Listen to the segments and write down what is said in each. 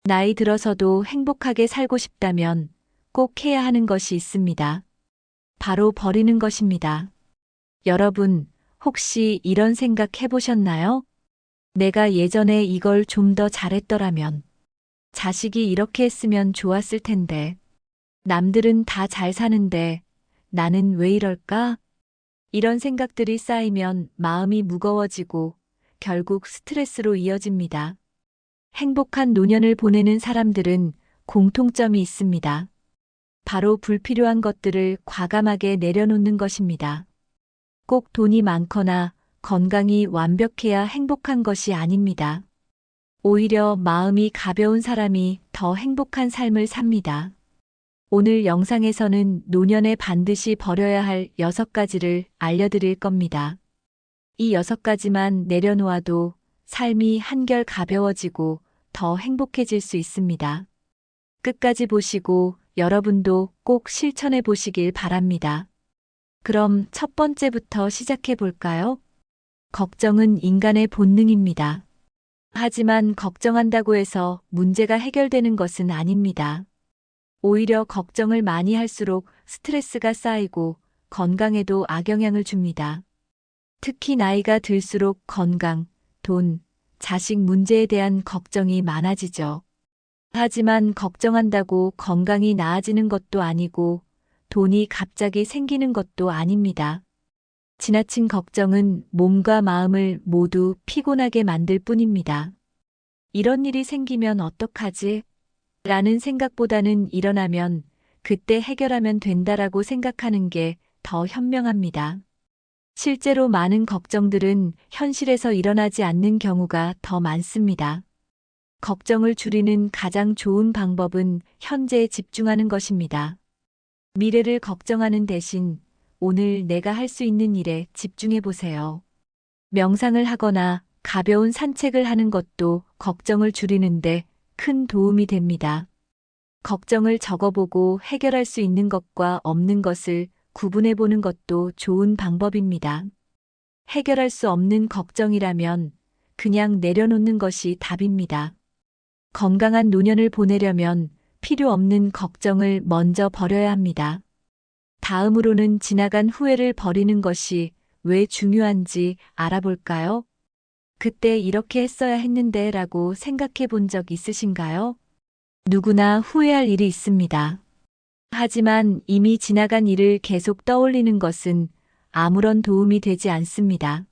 나이 들어서도 행복하게 살고 싶다면 꼭 해야 하는 것이 있습니다. 바로 버리는 것입니다. 여러분, 혹시 이런 생각 해보셨나요? 내가 예전에 이걸 좀 더 잘했더라면, 자식이 이렇게 했으면 좋았을 텐데, 남들은 다 잘 사는데, 나는 왜 이럴까? 이런 생각들이 쌓이면 마음이 무거워지고 결국 스트레스로 이어집니다. 행복한 노년을 보내는 사람들은 공통점이 있습니다. 바로 불필요한 것들을 과감하게 내려놓는 것입니다. 꼭 돈이 많거나 건강이 완벽해야 행복한 것이 아닙니다. 오히려 마음이 가벼운 사람이 더 행복한 삶을 삽니다. 오늘 영상에서는 노년에 반드시 버려야 할 6가지를 알려드릴 겁니다. 이 6가지만 내려놓아도 삶이 한결 가벼워지고 더 행복해질 수 있습니다. 끝까지 보시고 여러분도 꼭 실천해 보시길 바랍니다. 그럼 첫 번째부터 시작해 볼까요? 걱정은 인간의 본능입니다. 하지만 걱정한다고 해서 문제가 해결되는 것은 아닙니다. 오히려 걱정을 많이 할수록 스트레스가 쌓이고 건강에도 악영향을 줍니다. 특히 나이가 들수록 건강, 돈, 자식 문제에 대한 걱정이 많아지죠. 하지만 걱정한다고 건강이 나아지는 것도 아니고 돈이 갑자기 생기는 것도 아닙니다. 지나친 걱정은 몸과 마음을 모두 피곤하게 만들 뿐입니다. 이런 일이 생기면 어떡하지? 라는 생각보다는 일어나면 그때 해결하면 된다라고 생각하는 게 더 현명합니다. 실제로 많은 걱정들은 현실에서 일어나지 않는 경우가 더 많습니다. 걱정을 줄이는 가장 좋은 방법은 현재에 집중하는 것입니다. 미래를 걱정하는 대신 오늘 내가 할 수 있는 일에 집중해 보세요. 명상을 하거나 가벼운 산책을 하는 것도 걱정을 줄이는데 큰 도움이 됩니다. 걱정을 적어보고 해결할 수 있는 것과 없는 것을 구분해 보는 것도 좋은 방법입니다. 해결할 수 없는 걱정이라면 그냥 내려놓는 것이 답입니다. 건강한 노년을 보내려면 필요 없는 걱정을 먼저 버려야 합니다. 다음으로는 지나간 후회를 버리는 것이 왜 중요한지 알아볼까요? 그때 이렇게 했어야 했는데 라고 생각해 본 적 있으신가요? 누구나 후회할 일이 있습니다. 하지만 이미 지나간 일을 계속 떠올리는 것은 아무런 도움이 되지 않습니다.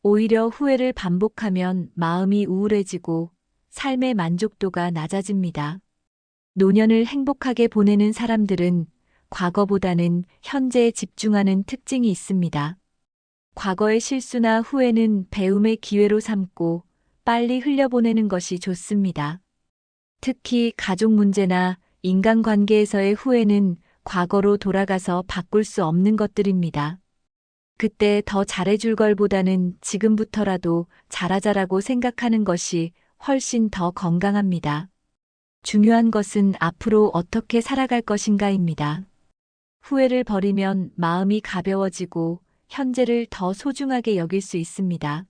오히려 후회를 반복하면 마음이 우울해지고 삶의 만족도가 낮아집니다. 노년을 행복하게 보내는 사람들은 과거보다는 현재에 집중하는 특징이 있습니다. 과거의 실수나 후회는 배움의 기회로 삼고 빨리 흘려보내는 것이 좋습니다. 특히 가족 문제나 인간관계에서의 후회는 과거로 돌아가서 바꿀 수 없는 것들입니다. 그때 더 잘해줄 걸보다는 지금부터라도 잘하자라고 생각하는 것이 훨씬 더 건강합니다. 중요한 것은 앞으로 어떻게 살아갈 것인가입니다. 후회를 버리면 마음이 가벼워지고 현재를 더 소중하게 여길 수 있습니다.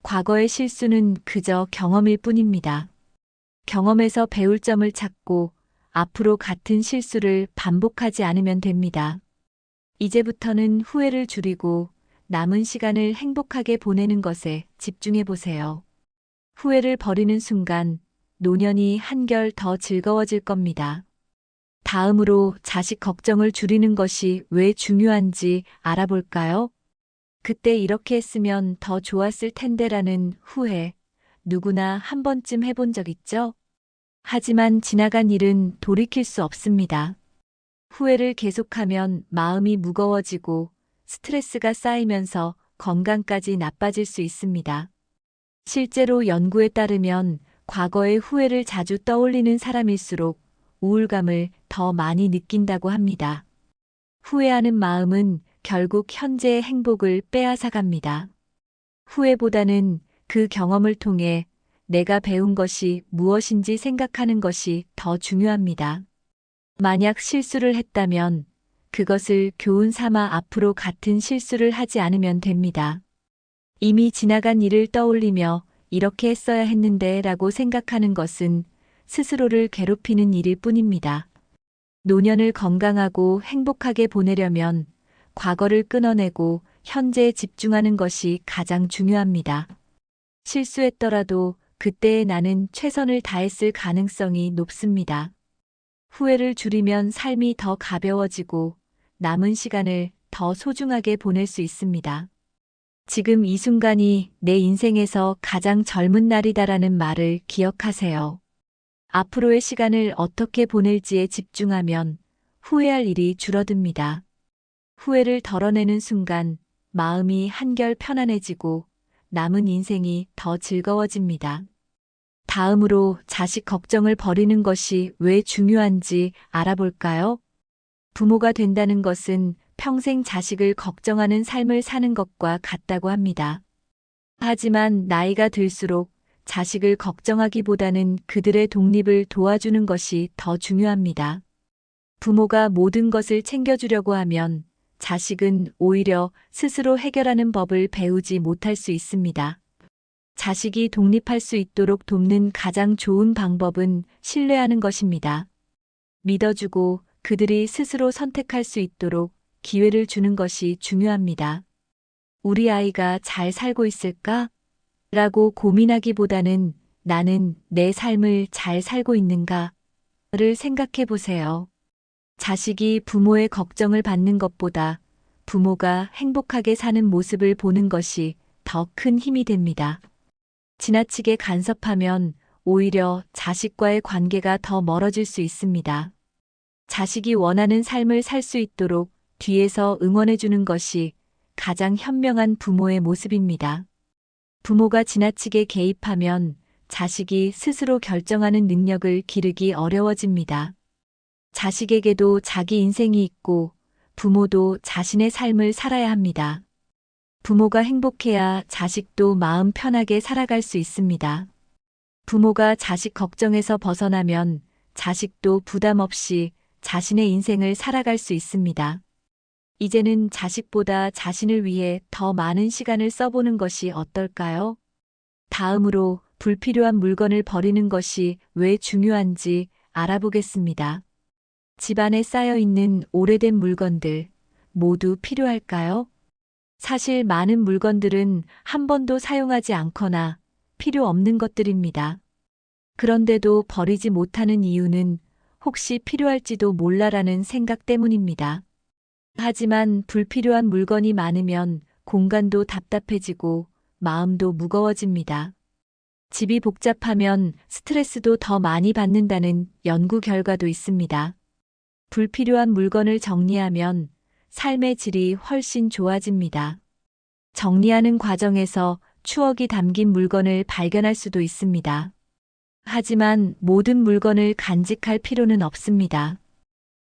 과거의 실수는 그저 경험일 뿐입니다. 경험에서 배울 점을 찾고 앞으로 같은 실수를 반복하지 않으면 됩니다. 이제부터는 후회를 줄이고 남은 시간을 행복하게 보내는 것에 집중해 보세요. 후회를 버리는 순간 노년이 한결 더 즐거워질 겁니다. 다음으로 자식 걱정을 줄이는 것이 왜 중요한지 알아볼까요? 그때 이렇게 했으면 더 좋았을 텐데라는 후회, 누구나 한 번쯤 해본 적 있죠? 하지만 지나간 일은 돌이킬 수 없습니다. 후회를 계속하면 마음이 무거워지고 스트레스가 쌓이면서 건강까지 나빠질 수 있습니다. 실제로 연구에 따르면 과거의 후회를 자주 떠올리는 사람일수록 우울감을 더 많이 느낀다고 합니다. 후회하는 마음은 결국 현재의 행복을 빼앗아갑니다. 후회보다는 그 경험을 통해 내가 배운 것이 무엇인지 생각하는 것이 더 중요합니다. 만약 실수를 했다면 그것을 교훈 삼아 앞으로 같은 실수를 하지 않으면 됩니다. 이미 지나간 일을 떠올리며 이렇게 했어야 했는데 라고 생각하는 것은 스스로를 괴롭히는 일일 뿐입니다. 노년을 건강하고 행복하게 보내려면 과거를 끊어내고 현재에 집중하는 것이 가장 중요합니다. 실수했더라도 그때의 나는 최선을 다했을 가능성이 높습니다. 후회를 줄이면 삶이 더 가벼워지고 남은 시간을 더 소중하게 보낼 수 있습니다. 지금 이 순간이 내 인생에서 가장 젊은 날이다라는 말을 기억하세요. 앞으로의 시간을 어떻게 보낼지에 집중하면 후회할 일이 줄어듭니다. 후회를 덜어내는 순간 마음이 한결 편안해지고 남은 인생이 더 즐거워집니다. 다음으로 자식 걱정을 버리는 것이 왜 중요한지 알아볼까요? 부모가 된다는 것은 평생 자식을 걱정하는 삶을 사는 것과 같다고 합니다. 하지만 나이가 들수록 자식을 걱정하기보다는 그들의 독립을 도와주는 것이 더 중요합니다. 부모가 모든 것을 챙겨주려고 하면 자식은 오히려 스스로 해결하는 법을 배우지 못할 수 있습니다. 자식이 독립할 수 있도록 돕는 가장 좋은 방법은 신뢰하는 것입니다. 믿어주고 그들이 스스로 선택할 수 있도록 기회를 주는 것이 중요합니다. 우리 아이가 잘 살고 있을까? 라고 고민하기보다는 나는 내 삶을 잘 살고 있는가를 생각해 보세요. 자식이 부모의 걱정을 받는 것보다 부모가 행복하게 사는 모습을 보는 것이 더 큰 힘이 됩니다. 지나치게 간섭하면 오히려 자식과의 관계가 더 멀어질 수 있습니다. 자식이 원하는 삶을 살 수 있도록 뒤에서 응원해 주는 것이 가장 현명한 부모의 모습입니다. 부모가 지나치게 개입하면 자식이 스스로 결정하는 능력을 기르기 어려워집니다. 자식에게도 자기 인생이 있고 부모도 자신의 삶을 살아야 합니다. 부모가 행복해야 자식도 마음 편하게 살아갈 수 있습니다. 부모가 자식 걱정에서 벗어나면 자식도 부담 없이 자신의 인생을 살아갈 수 있습니다. 이제는 자식보다 자신을 위해 더 많은 시간을 써보는 것이 어떨까요? 다음으로 불필요한 물건을 버리는 것이 왜 중요한지 알아보겠습니다. 집안에 쌓여있는 오래된 물건들 모두 필요할까요? 사실 많은 물건들은 한 번도 사용하지 않거나 필요 없는 것들입니다. 그런데도 버리지 못하는 이유는 혹시 필요할지도 몰라라는 생각 때문입니다. 하지만 불필요한 물건이 많으면 공간도 답답해지고 마음도 무거워집니다. 집이 복잡하면 스트레스도 더 많이 받는다는 연구 결과도 있습니다. 불필요한 물건을 정리하면 삶의 질이 훨씬 좋아집니다. 정리하는 과정에서 추억이 담긴 물건을 발견할 수도 있습니다. 하지만 모든 물건을 간직할 필요는 없습니다.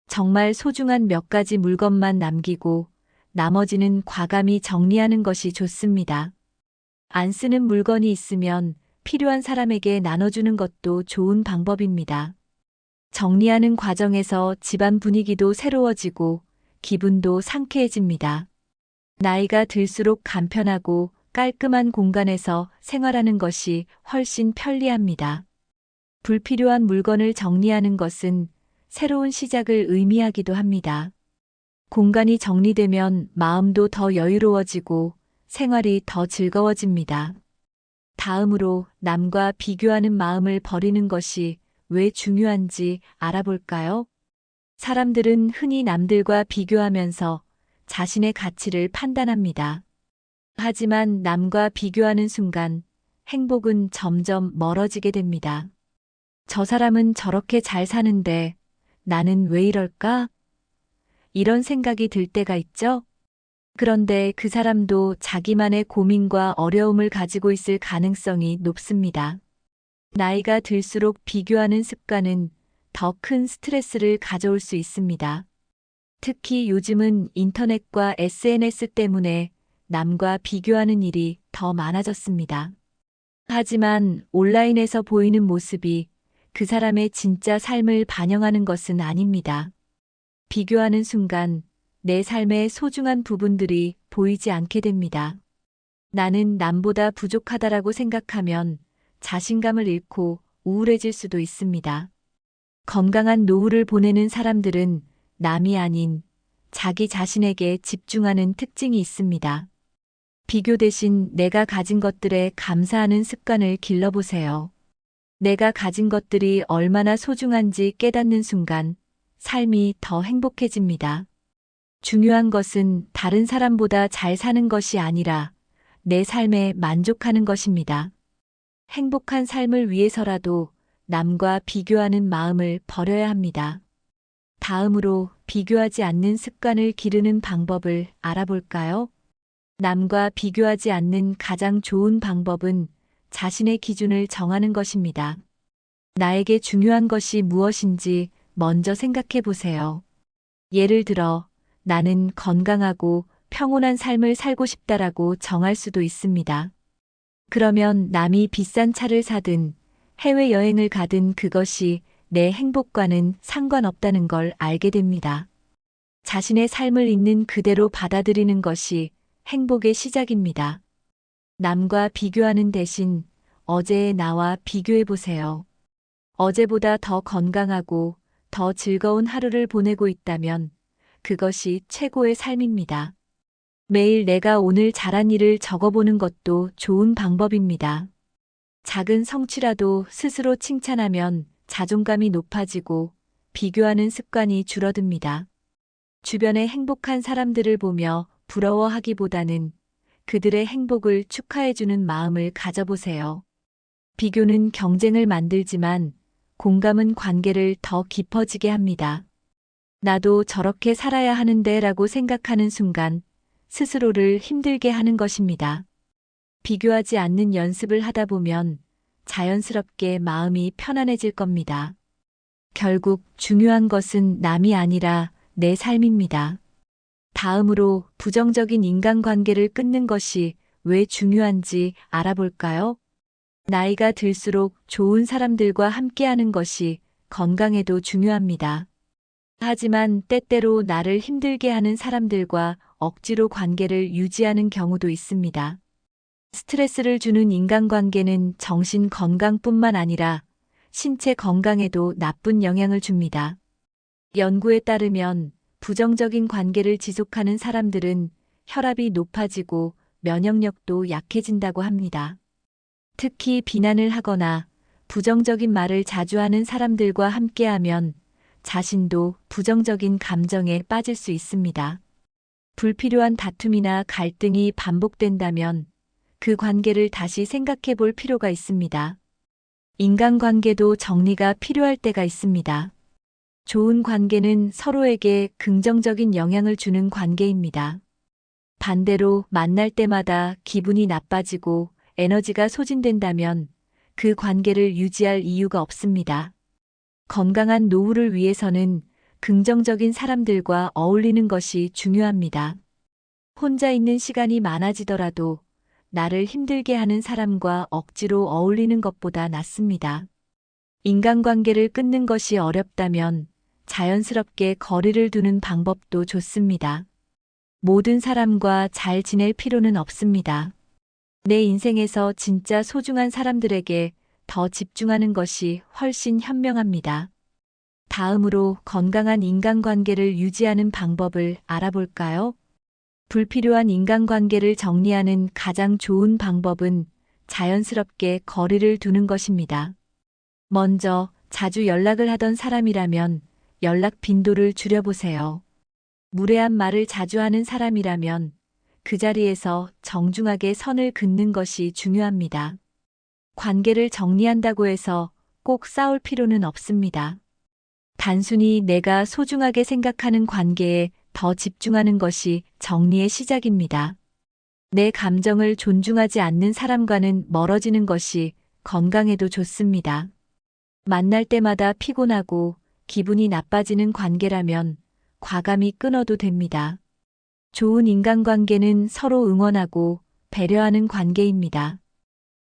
정말 소중한 몇 가지 물건만 남기고 나머지는 과감히 정리하는 것이 좋습니다. 안 쓰는 물건이 있으면 필요한 사람에게 나눠주는 것도 좋은 방법입니다. 정리하는 과정에서 집안 분위기도 새로워지고 기분도 상쾌해집니다. 나이가 들수록 간편하고 깔끔한 공간에서 생활하는 것이 훨씬 편리합니다. 불필요한 물건을 정리하는 것은 새로운 시작을 의미하기도 합니다. 공간이 정리되면 마음도 더 여유로워지고 생활이 더 즐거워집니다. 다음으로 남과 비교하는 마음을 버리는 것이 왜 중요한지 알아볼까요? 사람들은 흔히 남들과 비교하면서 자신의 가치를 판단합니다. 하지만 남과 비교하는 순간 행복은 점점 멀어지게 됩니다. 저 사람은 저렇게 잘 사는데 나는 왜 이럴까? 이런 생각이 들 때가 있죠? 그런데 그 사람도 자기만의 고민과 어려움을 가지고 있을 가능성이 높습니다. 나이가 들수록 비교하는 습관은 더 큰 스트레스를 가져올 수 있습니다. 특히 요즘은 인터넷과 SNS 때문에 남과 비교하는 일이 더 많아졌습니다. 하지만 온라인에서 보이는 모습이 그 사람의 진짜 삶을 반영하는 것은 아닙니다. 비교하는 순간 내 삶의 소중한 부분들이 보이지 않게 됩니다. 나는 남보다 부족하다라고 생각하면 자신감을 잃고 우울해질 수도 있습니다. 건강한 노후를 보내는 사람들은 남이 아닌 자기 자신에게 집중하는 특징이 있습니다. 비교 대신 내가 가진 것들에 감사하는 습관을 길러보세요. 내가 가진 것들이 얼마나 소중한지 깨닫는 순간 삶이 더 행복해집니다. 중요한 것은 다른 사람보다 잘 사는 것이 아니라 내 삶에 만족하는 것입니다. 행복한 삶을 위해서라도 남과 비교하는 마음을 버려야 합니다. 다음으로 비교하지 않는 습관을 기르는 방법을 알아볼까요? 남과 비교하지 않는 가장 좋은 방법은 자신의 기준을 정하는 것입니다. 나에게 중요한 것이 무엇인지 먼저 생각해 보세요. 예를 들어, 나는 건강하고 평온한 삶을 살고 싶다라고 정할 수도 있습니다. 그러면 남이 비싼 차를 사든 해외여행을 가든 그것이 내 행복과는 상관없다는 걸 알게 됩니다. 자신의 삶을 있는 그대로 받아들이는 것이 행복의 시작입니다. 남과 비교하는 대신 어제의 나와 비교해 보세요. 어제보다 더 건강하고 더 즐거운 하루를 보내고 있다면 그것이 최고의 삶입니다. 매일 내가 오늘 잘한 일을 적어보는 것도 좋은 방법입니다. 작은 성취라도 스스로 칭찬하면 자존감이 높아지고 비교하는 습관이 줄어듭니다. 주변의 행복한 사람들을 보며 부러워하기보다는 그들의 행복을 축하해주는 마음을 가져보세요. 비교는 경쟁을 만들지만 공감은 관계를 더 깊어지게 합니다. 나도 저렇게 살아야 하는데 라고 생각하는 순간 스스로를 힘들게 하는 것입니다. 비교하지 않는 연습을 하다 보면 자연스럽게 마음이 편안해질 겁니다. 결국 중요한 것은 남이 아니라 내 삶입니다. 다음으로 부정적인 인간관계를 끊는 것이 왜 중요한지 알아볼까요? 나이가 들수록 좋은 사람들과 함께하는 것이 건강에도 중요합니다. 하지만 때때로 나를 힘들게 하는 사람들과 억지로 관계를 유지하는 경우도 있습니다. 스트레스를 주는 인간관계는 정신 건강뿐만 아니라 신체 건강에도 나쁜 영향을 줍니다. 연구에 따르면 부정적인 관계를 지속하는 사람들은 혈압이 높아지고 면역력도 약해진다고 합니다. 특히 비난을 하거나 부정적인 말을 자주 하는 사람들과 함께하면 자신도 부정적인 감정에 빠질 수 있습니다. 불필요한 다툼이나 갈등이 반복된다면 그 관계를 다시 생각해 볼 필요가 있습니다. 인간관계도 정리가 필요할 때가 있습니다. 좋은 관계는 서로에게 긍정적인 영향을 주는 관계입니다. 반대로 만날 때마다 기분이 나빠지고 에너지가 소진된다면 그 관계를 유지할 이유가 없습니다. 건강한 노후를 위해서는 긍정적인 사람들과 어울리는 것이 중요합니다. 혼자 있는 시간이 많아지더라도 나를 힘들게 하는 사람과 억지로 어울리는 것보다 낫습니다. 인간관계를 끊는 것이 어렵다면 자연스럽게 거리를 두는 방법도 좋습니다. 모든 사람과 잘 지낼 필요는 없습니다. 내 인생에서 진짜 소중한 사람들에게 더 집중하는 것이 훨씬 현명합니다. 다음으로 건강한 인간관계를 유지하는 방법을 알아볼까요? 불필요한 인간관계를 정리하는 가장 좋은 방법은 자연스럽게 거리를 두는 것입니다. 먼저 자주 연락을 하던 사람이라면 연락 빈도를 줄여보세요. 무례한 말을 자주 하는 사람이라면 그 자리에서 정중하게 선을 긋는 것이 중요합니다. 관계를 정리한다고 해서 꼭 싸울 필요는 없습니다. 단순히 내가 소중하게 생각하는 관계에 더 집중하는 것이 정리의 시작입니다. 내 감정을 존중하지 않는 사람과는 멀어지는 것이 건강에도 좋습니다. 만날 때마다 피곤하고 기분이 나빠지는 관계라면 과감히 끊어도 됩니다. 좋은 인간관계는 서로 응원하고 배려하는 관계입니다.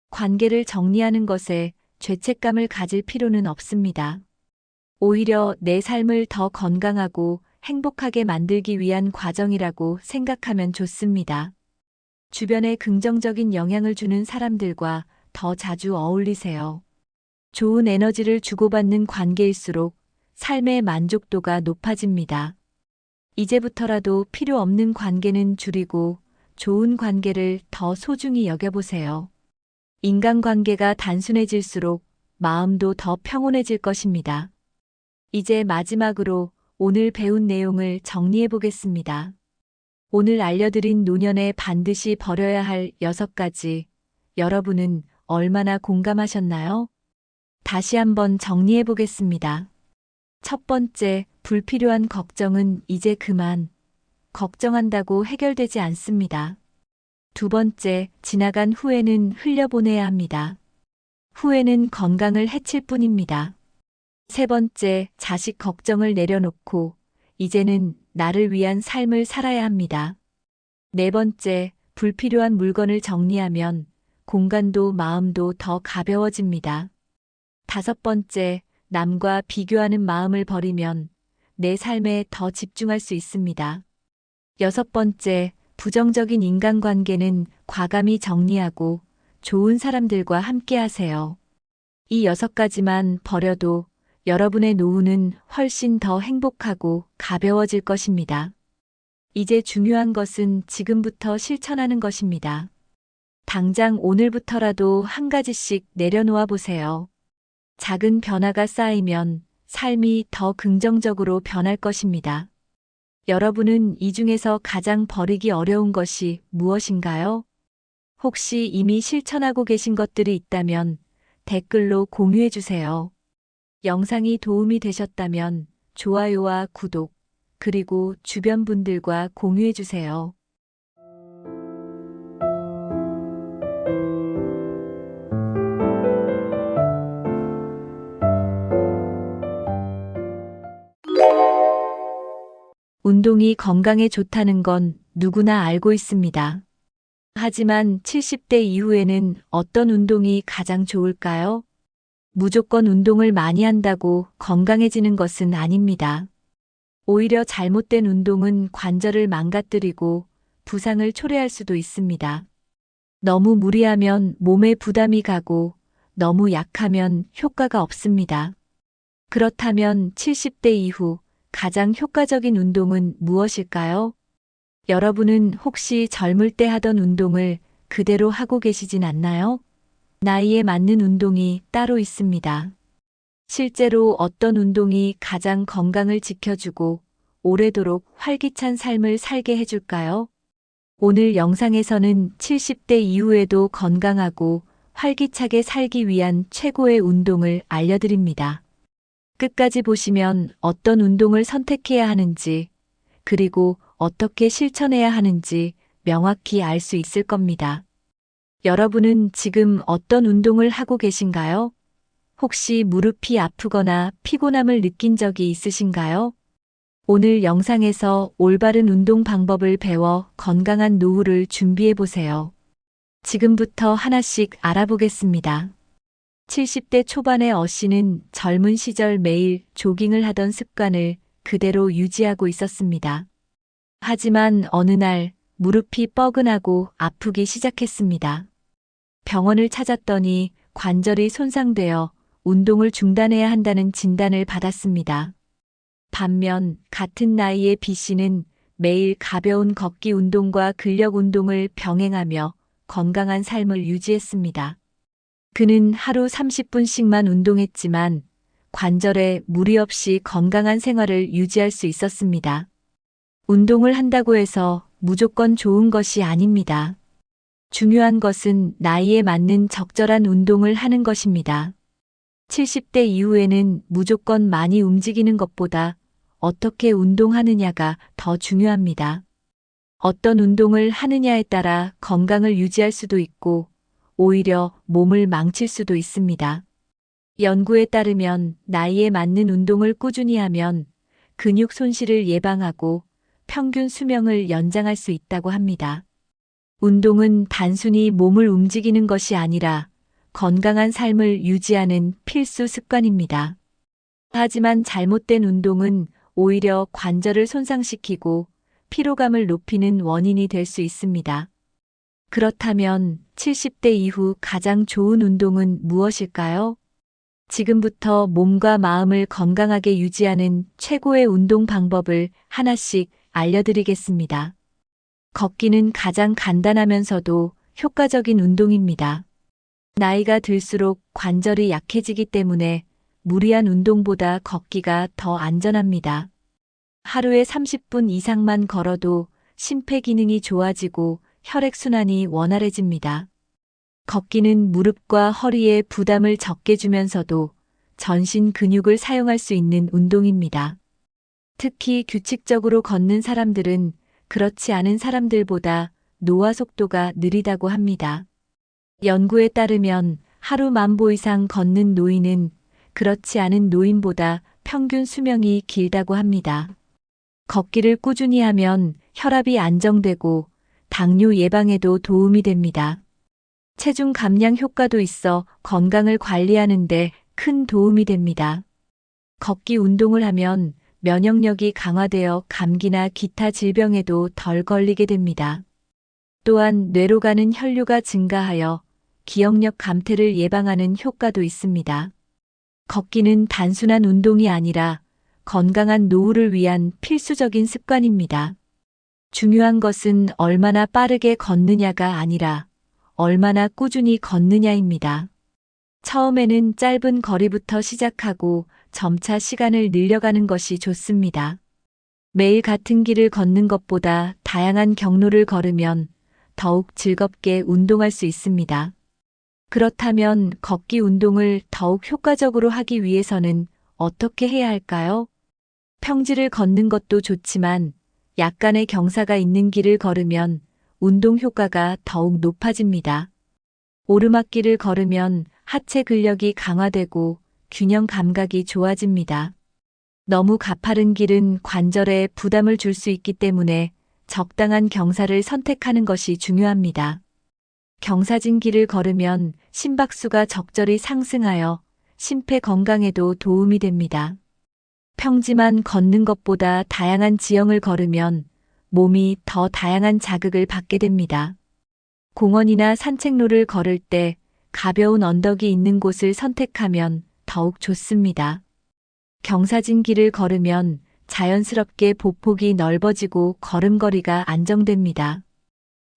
관계를 정리하는 것에 죄책감을 가질 필요는 없습니다. 오히려 내 삶을 더 건강하고 행복하게 만들기 위한 과정이라고 생각하면 좋습니다. 주변에 긍정적인 영향을 주는 사람들과 더 자주 어울리세요. 좋은 에너지를 주고받는 관계일수록 삶의 만족도가 높아집니다. 이제부터라도 필요 없는 관계는 줄이고 좋은 관계를 더 소중히 여겨보세요. 인간관계가 단순해질수록 마음도 더 평온해질 것입니다. 이제 마지막으로 오늘 배운 내용을 정리해 보겠습니다. 오늘 알려드린 노년에 반드시 버려야 할 6가지, 여러분은 얼마나 공감하셨나요? 다시 한번 정리해 보겠습니다. 첫 번째, 불필요한 걱정은 이제 그만. 걱정한다고 해결되지 않습니다. 두 번째, 지나간 후회는 흘려보내야 합니다. 후회는 건강을 해칠 뿐입니다. 세 번째, 자식 걱정을 내려놓고 이제는 나를 위한 삶을 살아야 합니다. 네 번째, 불필요한 물건을 정리하면 공간도 마음도 더 가벼워집니다. 다섯 번째, 남과 비교하는 마음을 버리면 내 삶에 더 집중할 수 있습니다. 여섯 번째, 부정적인 인간관계는 과감히 정리하고 좋은 사람들과 함께 하세요. 이 6가지만 버려도 여러분의 노후는 훨씬 더 행복하고 가벼워질 것입니다. 이제 중요한 것은 지금부터 실천하는 것입니다. 당장 오늘부터라도 한 가지씩 내려놓아 보세요. 작은 변화가 쌓이면 삶이 더 긍정적으로 변할 것입니다. 여러분은 이 중에서 가장 버리기 어려운 것이 무엇인가요? 혹시 이미 실천하고 계신 것들이 있다면 댓글로 공유해 주세요. 영상이 도움이 되셨다면 좋아요와 구독, 그리고 주변 분들과 공유해 주세요. 운동이 건강에 좋다는 건 누구나 알고 있습니다. 하지만 70대 이후에는 어떤 운동이 가장 좋을까요? 무조건 운동을 많이 한다고 건강해지는 것은 아닙니다. 오히려 잘못된 운동은 관절을 망가뜨리고 부상을 초래할 수도 있습니다. 너무 무리하면 몸에 부담이 가고 너무 약하면 효과가 없습니다. 그렇다면 70대 이후 가장 효과적인 운동은 무엇일까요? 여러분은 혹시 젊을 때 하던 운동을 그대로 하고 계시진 않나요? 나이에 맞는 운동이 따로 있습니다. 실제로 어떤 운동이 가장 건강을 지켜주고 오래도록 활기찬 삶을 살게 해줄까요? 오늘 영상에서는 70대 이후에도 건강하고 활기차게 살기 위한 최고의 운동을 알려드립니다. 끝까지 보시면 어떤 운동을 선택해야 하는지, 그리고 어떻게 실천해야 하는지 명확히 알 수 있을 겁니다. 여러분은 지금 어떤 운동을 하고 계신가요? 혹시 무릎이 아프거나 피곤함을 느낀 적이 있으신가요? 오늘 영상에서 올바른 운동 방법을 배워 건강한 노후를 준비해 보세요. 지금부터 하나씩 알아보겠습니다. 70대 초반의 어씨는 젊은 시절 매일 조깅을 하던 습관을 그대로 유지하고 있었습니다. 하지만 어느 날 무릎이 뻐근하고 아프기 시작했습니다. 병원을 찾았더니 관절이 손상되어 운동을 중단해야 한다는 진단을 받았습니다. 반면 같은 나이의 B씨는 매일 가벼운 걷기 운동과 근력 운동을 병행하며 건강한 삶을 유지했습니다. 그는 하루 30분씩만 운동했지만 관절에 무리 없이 건강한 생활을 유지할 수 있었습니다. 운동을 한다고 해서 무조건 좋은 것이 아닙니다. 중요한 것은 나이에 맞는 적절한 운동을 하는 것입니다. 70대 이후에는 무조건 많이 움직이는 것보다 어떻게 운동하느냐가 더 중요합니다. 어떤 운동을 하느냐에 따라 건강을 유지할 수도 있고 오히려 몸을 망칠 수도 있습니다. 연구에 따르면 나이에 맞는 운동을 꾸준히 하면 근육 손실을 예방하고 평균 수명을 연장할 수 있다고 합니다. 운동은 단순히 몸을 움직이는 것이 아니라 건강한 삶을 유지하는 필수 습관입니다. 하지만 잘못된 운동은 오히려 관절을 손상시키고 피로감을 높이는 원인이 될 수 있습니다. 그렇다면 70대 이후 가장 좋은 운동은 무엇일까요? 지금부터 몸과 마음을 건강하게 유지하는 최고의 운동 방법을 하나씩 알려드리겠습니다. 걷기는 가장 간단하면서도 효과적인 운동입니다. 나이가 들수록 관절이 약해지기 때문에 무리한 운동보다 걷기가 더 안전합니다. 하루에 30분 이상만 걸어도 심폐기능이 좋아지고 혈액순환이 원활해집니다. 걷기는 무릎과 허리에 부담을 적게 주면서도 전신 근육을 사용할 수 있는 운동입니다. 특히 규칙적으로 걷는 사람들은 그렇지 않은 사람들보다 노화 속도가 느리다고 합니다. 연구에 따르면 하루 10,000보 이상 걷는 노인은 그렇지 않은 노인보다 평균 수명이 길다고 합니다. 걷기를 꾸준히 하면 혈압이 안정되고 당뇨 예방에도 도움이 됩니다. 체중 감량 효과도 있어 건강을 관리하는데 큰 도움이 됩니다. 걷기 운동을 하면 면역력이 강화되어 감기나 기타 질병에도 덜 걸리게 됩니다. 또한 뇌로 가는 혈류가 증가하여 기억력 감퇴를 예방하는 효과도 있습니다. 걷기는 단순한 운동이 아니라 건강한 노후를 위한 필수적인 습관입니다. 중요한 것은 얼마나 빠르게 걷느냐가 아니라 얼마나 꾸준히 걷느냐입니다. 처음에는 짧은 거리부터 시작하고 점차 시간을 늘려가는 것이 좋습니다. 매일 같은 길을 걷는 것보다 다양한 경로를 걸으면 더욱 즐겁게 운동할 수 있습니다. 그렇다면 걷기 운동을 더욱 효과적으로 하기 위해서는 어떻게 해야 할까요? 평지를 걷는 것도 좋지만 약간의 경사가 있는 길을 걸으면 운동 효과가 더욱 높아집니다. 오르막길을 걸으면 하체 근력이 강화되고 균형 감각이 좋아집니다. 너무 가파른 길은 관절에 부담을 줄 수 있기 때문에 적당한 경사를 선택하는 것이 중요합니다. 경사진 길을 걸으면 심박수가 적절히 상승하여 심폐 건강에도 도움이 됩니다. 평지만 걷는 것보다 다양한 지형을 걸으면 몸이 더 다양한 자극을 받게 됩니다. 공원이나 산책로를 걸을 때 가벼운 언덕이 있는 곳을 선택하면 더욱 좋습니다. 경사진 길을 걸으면 자연스럽게 보폭이 넓어지고 걸음걸이가 안정됩니다.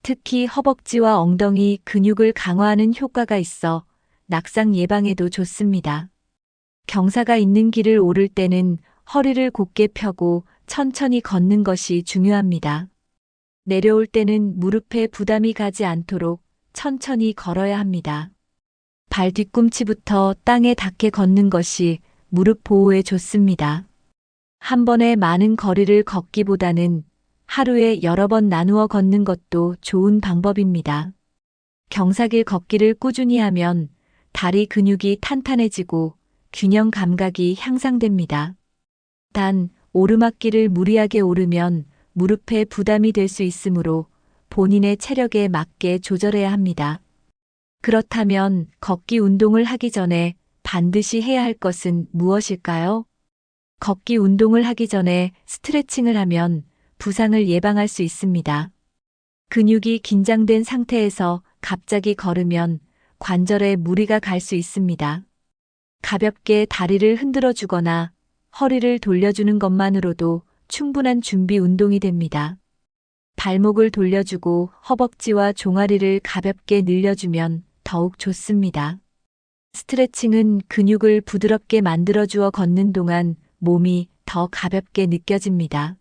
특히 허벅지와 엉덩이 근육을 강화하는 효과가 있어 낙상 예방에도 좋습니다. 경사가 있는 길을 오를 때는 허리를 곧게 펴고 천천히 걷는 것이 중요합니다. 내려올 때는 무릎에 부담이 가지 않도록 천천히 걸어야 합니다. 발 뒤꿈치부터 땅에 닿게 걷는 것이 무릎 보호에 좋습니다. 한 번에 많은 거리를 걷기보다는 하루에 여러 번 나누어 걷는 것도 좋은 방법입니다. 경사길 걷기를 꾸준히 하면 다리 근육이 탄탄해지고 균형 감각이 향상됩니다. 단, 오르막길을 무리하게 오르면 무릎에 부담이 될 수 있으므로 본인의 체력에 맞게 조절해야 합니다. 그렇다면 걷기 운동을 하기 전에 반드시 해야 할 것은 무엇일까요? 걷기 운동을 하기 전에 스트레칭을 하면 부상을 예방할 수 있습니다. 근육이 긴장된 상태에서 갑자기 걸으면 관절에 무리가 갈 수 있습니다. 가볍게 다리를 흔들어 주거나 허리를 돌려주는 것만으로도 충분한 준비 운동이 됩니다. 발목을 돌려주고 허벅지와 종아리를 가볍게 늘려주면 더욱 좋습니다. 스트레칭은 근육을 부드럽게 만들어주어 걷는 동안 몸이 더 가볍게 느껴집니다.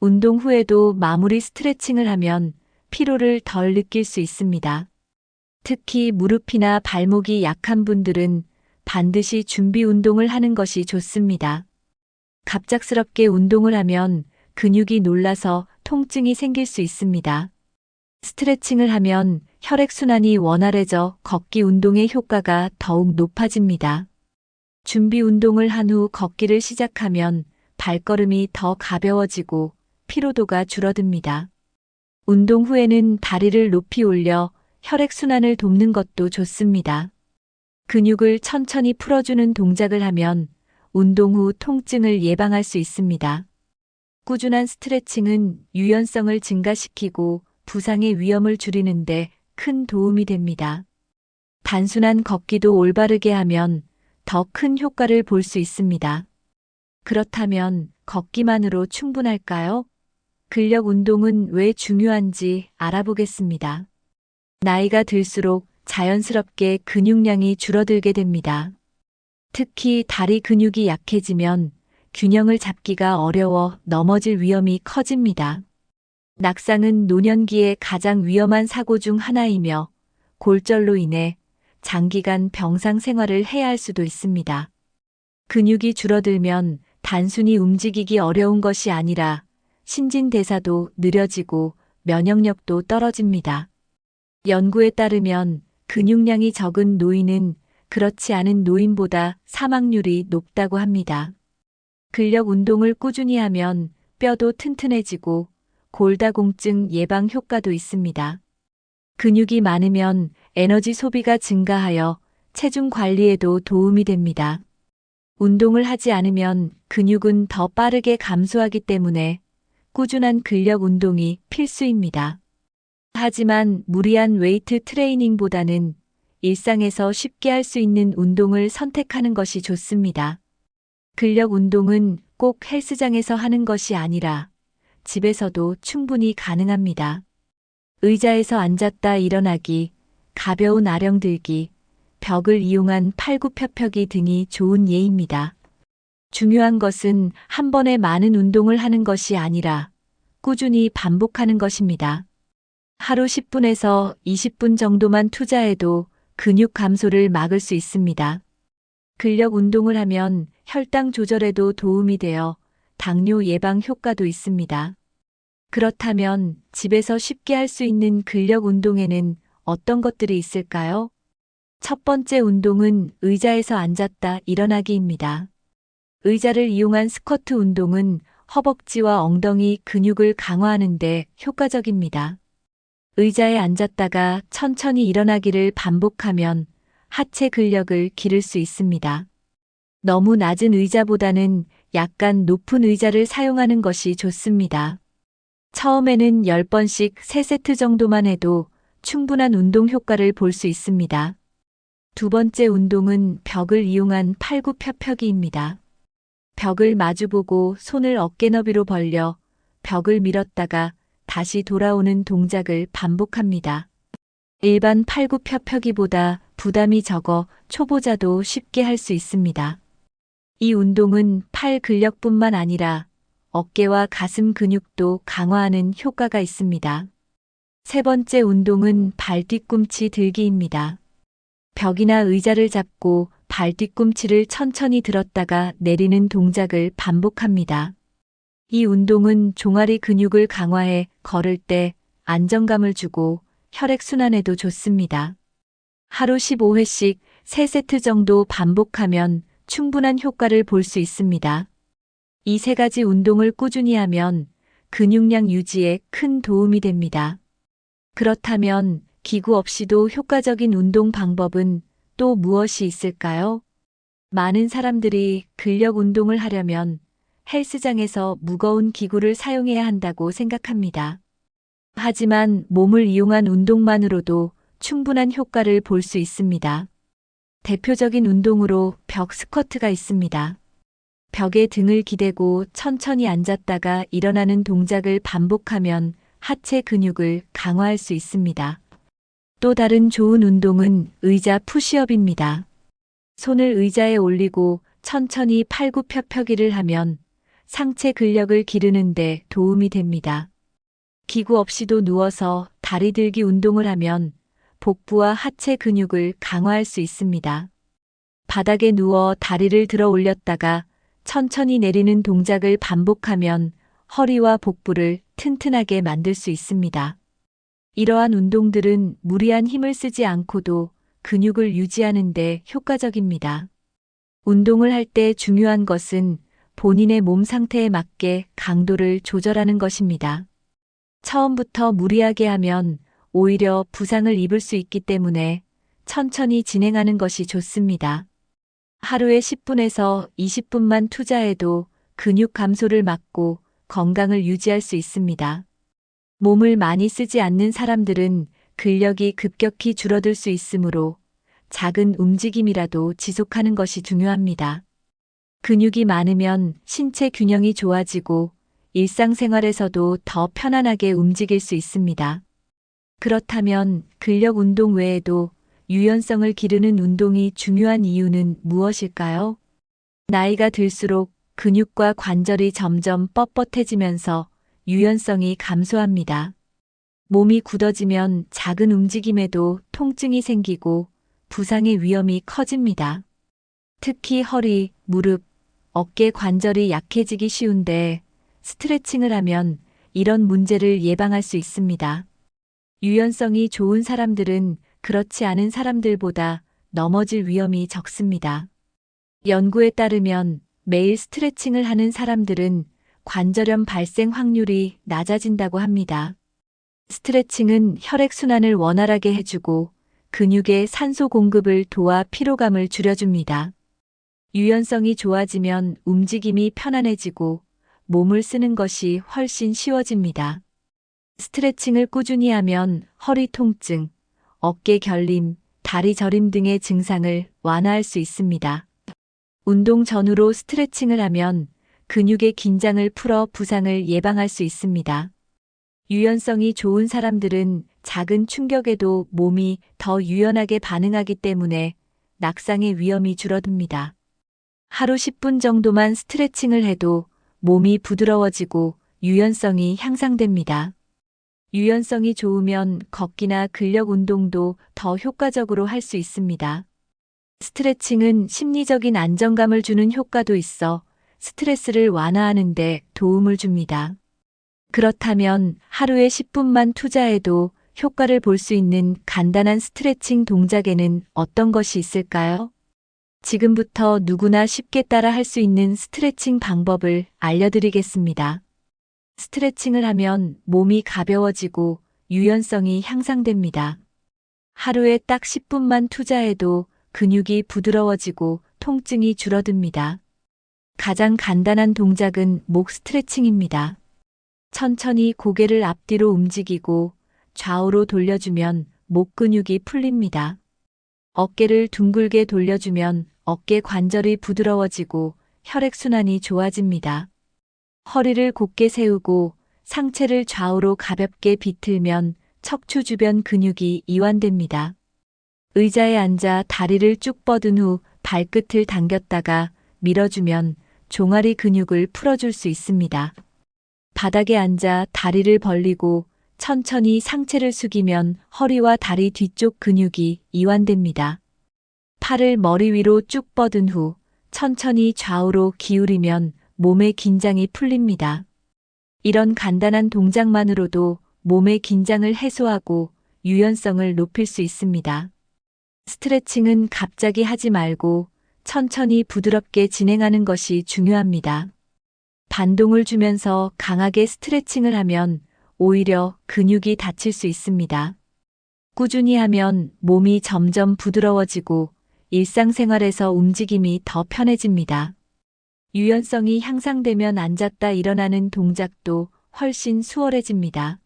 운동 후에도 마무리 스트레칭을 하면 피로를 덜 느낄 수 있습니다. 특히 무릎이나 발목이 약한 분들은 반드시 준비 운동을 하는 것이 좋습니다. 갑작스럽게 운동을 하면 근육이 놀라서 통증이 생길 수 있습니다. 스트레칭을 하면 혈액순환이 원활해져 걷기 운동의 효과가 더욱 높아집니다. 준비 운동을 한 후 걷기를 시작하면 발걸음이 더 가벼워지고 피로도가 줄어듭니다. 운동 후에는 다리를 높이 올려 혈액순환을 돕는 것도 좋습니다. 근육을 천천히 풀어주는 동작을 하면 운동 후 통증을 예방할 수 있습니다. 꾸준한 스트레칭은 유연성을 증가시키고 부상의 위험을 줄이는데 큰 도움이 됩니다. 단순한 걷기도 올바르게 하면 더 큰 효과를 볼 수 있습니다. 그렇다면 걷기만으로 충분할까요? 근력 운동은 왜 중요한지 알아보겠습니다. 나이가 들수록 자연스럽게 근육량이 줄어들게 됩니다. 특히 다리 근육이 약해지면 균형을 잡기가 어려워 넘어질 위험이 커집니다. 낙상은 노년기의 가장 위험한 사고 중 하나이며 골절로 인해 장기간 병상 생활을 해야 할 수도 있습니다. 근육이 줄어들면 단순히 움직이기 어려운 것이 아니라 신진대사도 느려지고 면역력도 떨어집니다. 연구에 따르면 근육량이 적은 노인은 그렇지 않은 노인보다 사망률이 높다고 합니다. 근력 운동을 꾸준히 하면 뼈도 튼튼해지고 골다공증 예방 효과도 있습니다. 근육이 많으면 에너지 소비가 증가하여 체중 관리에도 도움이 됩니다. 운동을 하지 않으면 근육은 더 빠르게 감소하기 때문에 꾸준한 근력 운동이 필수입니다. 하지만 무리한 웨이트 트레이닝보다는 일상에서 쉽게 할 수 있는 운동을 선택하는 것이 좋습니다. 근력 운동은 꼭 헬스장에서 하는 것이 아니라 집에서도 충분히 가능합니다. 의자에서 앉았다 일어나기, 가벼운 아령 들기, 벽을 이용한 팔굽혀펴기 등이 좋은 예입니다. 중요한 것은 한 번에 많은 운동을 하는 것이 아니라 꾸준히 반복하는 것입니다. 하루 10분에서 20분 정도만 투자해도 근육 감소를 막을 수 있습니다. 근력 운동을 하면 혈당 조절에도 도움이 되어 당뇨 예방 효과도 있습니다. 그렇다면 집에서 쉽게 할 수 있는 근력 운동에는 어떤 것들이 있을까요? 첫 번째 운동은 의자에서 앉았다 일어나기입니다. 의자를 이용한 스쿼트 운동은 허벅지와 엉덩이 근육을 강화하는 데 효과적입니다. 의자에 앉았다가 천천히 일어나기를 반복하면 하체 근력을 기를 수 있습니다. 너무 낮은 의자보다는 약간 높은 의자를 사용하는 것이 좋습니다. 처음에는 10번씩 3세트 정도만 해도 충분한 운동 효과를 볼 수 있습니다. 두 번째 운동은 벽을 이용한 팔굽혀펴기입니다. 벽을 마주보고 손을 어깨 너비로 벌려 벽을 밀었다가 다시 돌아오는 동작을 반복합니다. 일반 팔굽혀펴기보다 부담이 적어 초보자도 쉽게 할 수 있습니다. 이 운동은 팔 근력뿐만 아니라 어깨와 가슴 근육도 강화하는 효과가 있습니다. 세 번째 운동은 발 뒤꿈치 들기입니다. 벽이나 의자를 잡고 발 뒤꿈치를 천천히 들었다가 내리는 동작을 반복합니다. 이 운동은 종아리 근육을 강화해 걸을 때 안정감을 주고 혈액순환에도 좋습니다. 하루 15회씩 3세트 정도 반복하면 충분한 효과를 볼 수 있습니다. 이 세 가지 운동을 꾸준히 하면 근육량 유지에 큰 도움이 됩니다. 그렇다면 기구 없이도 효과적인 운동 방법은 또 무엇이 있을까요? 많은 사람들이 근력 운동을 하려면 헬스장에서 무거운 기구를 사용해야 한다고 생각합니다. 하지만 몸을 이용한 운동만으로도 충분한 효과를 볼 수 있습니다. 대표적인 운동으로 벽 스쿼트가 있습니다. 벽에 등을 기대고 천천히 앉았다가 일어나는 동작을 반복하면 하체 근육을 강화할 수 있습니다. 또 다른 좋은 운동은 의자 푸시업입니다. 손을 의자에 올리고 천천히 팔굽혀펴기를 하면 상체 근력을 기르는 데 도움이 됩니다. 기구 없이도 누워서 다리 들기 운동을 하면 복부와 하체 근육을 강화할 수 있습니다. 바닥에 누워 다리를 들어 올렸다가 천천히 내리는 동작을 반복하면 허리와 복부를 튼튼하게 만들 수 있습니다. 이러한 운동들은 무리한 힘을 쓰지 않고도 근육을 유지하는 데 효과적입니다. 운동을 할 때 중요한 것은 본인의 몸 상태에 맞게 강도를 조절하는 것입니다. 처음부터 무리하게 하면 오히려 부상을 입을 수 있기 때문에 천천히 진행하는 것이 좋습니다. 하루에 10분에서 20분만 투자해도 근육 감소를 막고 건강을 유지할 수 있습니다. 몸을 많이 쓰지 않는 사람들은 근력이 급격히 줄어들 수 있으므로 작은 움직임이라도 지속하는 것이 중요합니다. 근육이 많으면 신체 균형이 좋아지고 일상생활에서도 더 편안하게 움직일 수 있습니다. 그렇다면 근력 운동 외에도 유연성을 기르는 운동이 중요한 이유는 무엇일까요? 나이가 들수록 근육과 관절이 점점 뻣뻣해지면서 유연성이 감소합니다. 몸이 굳어지면 작은 움직임에도 통증이 생기고 부상의 위험이 커집니다. 특히 허리, 무릎, 어깨 관절이 약해지기 쉬운데 스트레칭을 하면 이런 문제를 예방할 수 있습니다. 유연성이 좋은 사람들은 그렇지 않은 사람들보다 넘어질 위험이 적습니다. 연구에 따르면 매일 스트레칭을 하는 사람들은 관절염 발생 확률이 낮아진다고 합니다. 스트레칭은 혈액순환을 원활하게 해주고 근육의 산소 공급을 도와 피로감을 줄여줍니다. 유연성이 좋아지면 움직임이 편안해지고 몸을 쓰는 것이 훨씬 쉬워집니다. 스트레칭을 꾸준히 하면 허리 통증, 어깨 결림, 다리 저림 등의 증상을 완화할 수 있습니다. 운동 전후로 스트레칭을 하면 근육의 긴장을 풀어 부상을 예방할 수 있습니다. 유연성이 좋은 사람들은 작은 충격에도 몸이 더 유연하게 반응하기 때문에 낙상의 위험이 줄어듭니다. 하루 10분 정도만 스트레칭을 해도 몸이 부드러워지고 유연성이 향상됩니다. 유연성이 좋으면 걷기나 근력 운동도 더 효과적으로 할 수 있습니다. 스트레칭은 심리적인 안정감을 주는 효과도 있어 스트레스를 완화하는 데 도움을 줍니다. 그렇다면 하루에 10분만 투자해도 효과를 볼 수 있는 간단한 스트레칭 동작에는 어떤 것이 있을까요? 지금부터 누구나 쉽게 따라 할 수 있는 스트레칭 방법을 알려드리겠습니다. 스트레칭을 하면 몸이 가벼워지고 유연성이 향상됩니다. 하루에 딱 10분만 투자해도 근육이 부드러워지고 통증이 줄어듭니다. 가장 간단한 동작은 목 스트레칭입니다. 천천히 고개를 앞뒤로 움직이고 좌우로 돌려주면 목 근육이 풀립니다. 어깨를 둥글게 돌려주면 어깨 관절이 부드러워지고 혈액순환이 좋아집니다. 허리를 곧게 세우고 상체를 좌우로 가볍게 비틀면 척추 주변 근육이 이완됩니다. 의자에 앉아 다리를 쭉 뻗은 후 발끝을 당겼다가 밀어주면 종아리 근육을 풀어줄 수 있습니다. 바닥에 앉아 다리를 벌리고 천천히 상체를 숙이면 허리와 다리 뒤쪽 근육이 이완됩니다. 팔을 머리 위로 쭉 뻗은 후 천천히 좌우로 기울이면 몸의 긴장이 풀립니다. 이런 간단한 동작만으로도 몸의 긴장을 해소하고 유연성을 높일 수 있습니다. 스트레칭은 갑자기 하지 말고 천천히 부드럽게 진행하는 것이 중요합니다. 반동을 주면서 강하게 스트레칭을 하면 오히려 근육이 다칠 수 있습니다. 꾸준히 하면 몸이 점점 부드러워지고 일상생활에서 움직임이 더 편해집니다. 유연성이 향상되면 앉았다 일어나는 동작도 훨씬 수월해집니다.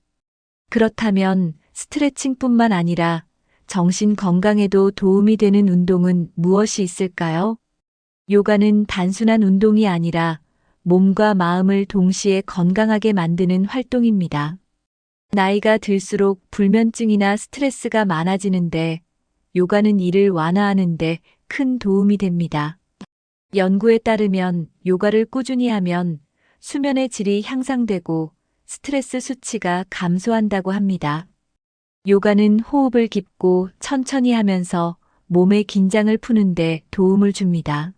그렇다면 스트레칭뿐만 아니라 정신 건강에도 도움이 되는 운동은 무엇이 있을까요? 요가는 단순한 운동이 아니라 몸과 마음을 동시에 건강하게 만드는 활동입니다. 나이가 들수록 불면증이나 스트레스가 많아지는데 요가는 이를 완화하는데 큰 도움이 됩니다. 연구에 따르면 요가를 꾸준히 하면 수면의 질이 향상되고 스트레스 수치가 감소한다고 합니다. 요가는 호흡을 깊고 천천히 하면서 몸의 긴장을 푸는데 도움을 줍니다.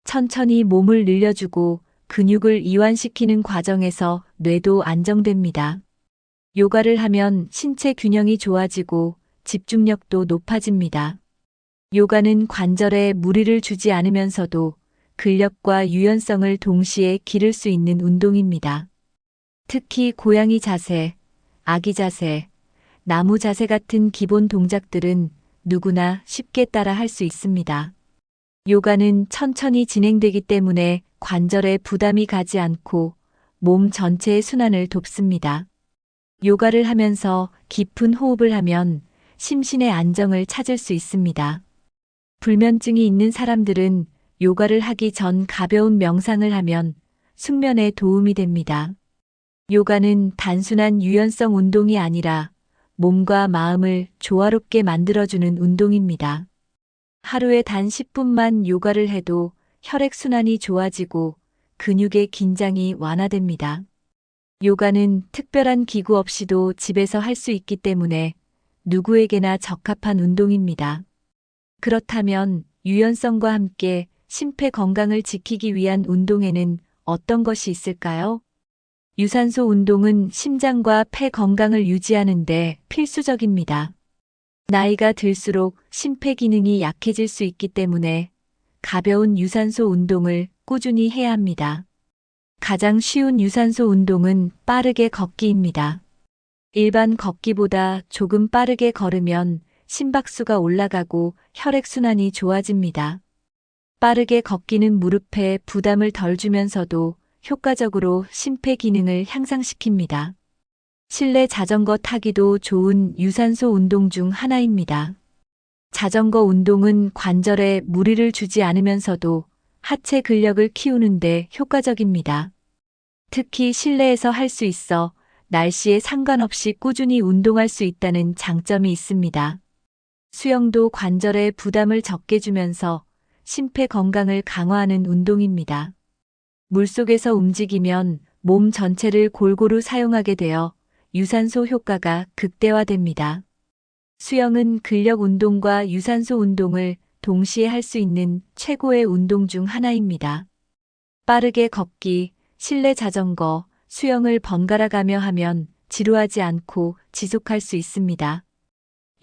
천천히 몸을 늘려주고 근육을 이완시키는 과정에서 뇌도 안정됩니다. 요가를 하면 신체 균형이 좋아지고 집중력도 높아집니다. 요가는 관절에 무리를 주지 않으면서도 근력과 유연성을 동시에 기를 수 있는 운동입니다. 특히 고양이 자세, 아기 자세, 나무 자세 같은 기본 동작들은 누구나 쉽게 따라 할 수 있습니다. 요가는 천천히 진행되기 때문에 관절에 부담이 가지 않고 몸 전체의 순환을 돕습니다. 요가를 하면서 깊은 호흡을 하면 심신의 안정을 찾을 수 있습니다. 불면증이 있는 사람들은 요가를 하기 전 가벼운 명상을 하면 숙면에 도움이 됩니다. 요가는 단순한 유연성 운동이 아니라 몸과 마음을 조화롭게 만들어주는 운동입니다. 하루에 단 10분만 요가를 해도 혈액순환이 좋아지고 근육의 긴장이 완화됩니다. 요가는 특별한 기구 없이도 집에서 할 수 있기 때문에 누구에게나 적합한 운동입니다. 그렇다면 유연성과 함께 심폐 건강을 지키기 위한 운동에는 어떤 것이 있을까요? 유산소 운동은 심장과 폐 건강을 유지하는 데 필수적입니다. 나이가 들수록 심폐 기능이 약해질 수 있기 때문에 가벼운 유산소 운동을 꾸준히 해야 합니다. 가장 쉬운 유산소 운동은 빠르게 걷기입니다. 일반 걷기보다 조금 빠르게 걸으면 심박수가 올라가고 혈액순환이 좋아집니다. 빠르게 걷기는 무릎에 부담을 덜 주면서도 효과적으로 심폐 기능을 향상시킵니다. 실내 자전거 타기도 좋은 유산소 운동 중 하나입니다. 자전거 운동은 관절에 무리를 주지 않으면서도 하체 근력을 키우는데 효과적입니다. 특히 실내에서 할 수 있어 날씨에 상관없이 꾸준히 운동할 수 있다는 장점이 있습니다. 수영도 관절에 부담을 적게 주면서 심폐 건강을 강화하는 운동입니다. 물속에서 움직이면 몸 전체를 골고루 사용하게 되어 유산소 효과가 극대화됩니다. 수영은 근력 운동과 유산소 운동을 동시에 할 수 있는 최고의 운동 중 하나입니다. 빠르게 걷기, 실내 자전거, 수영을 번갈아 가며 하면 지루하지 않고 지속할 수 있습니다.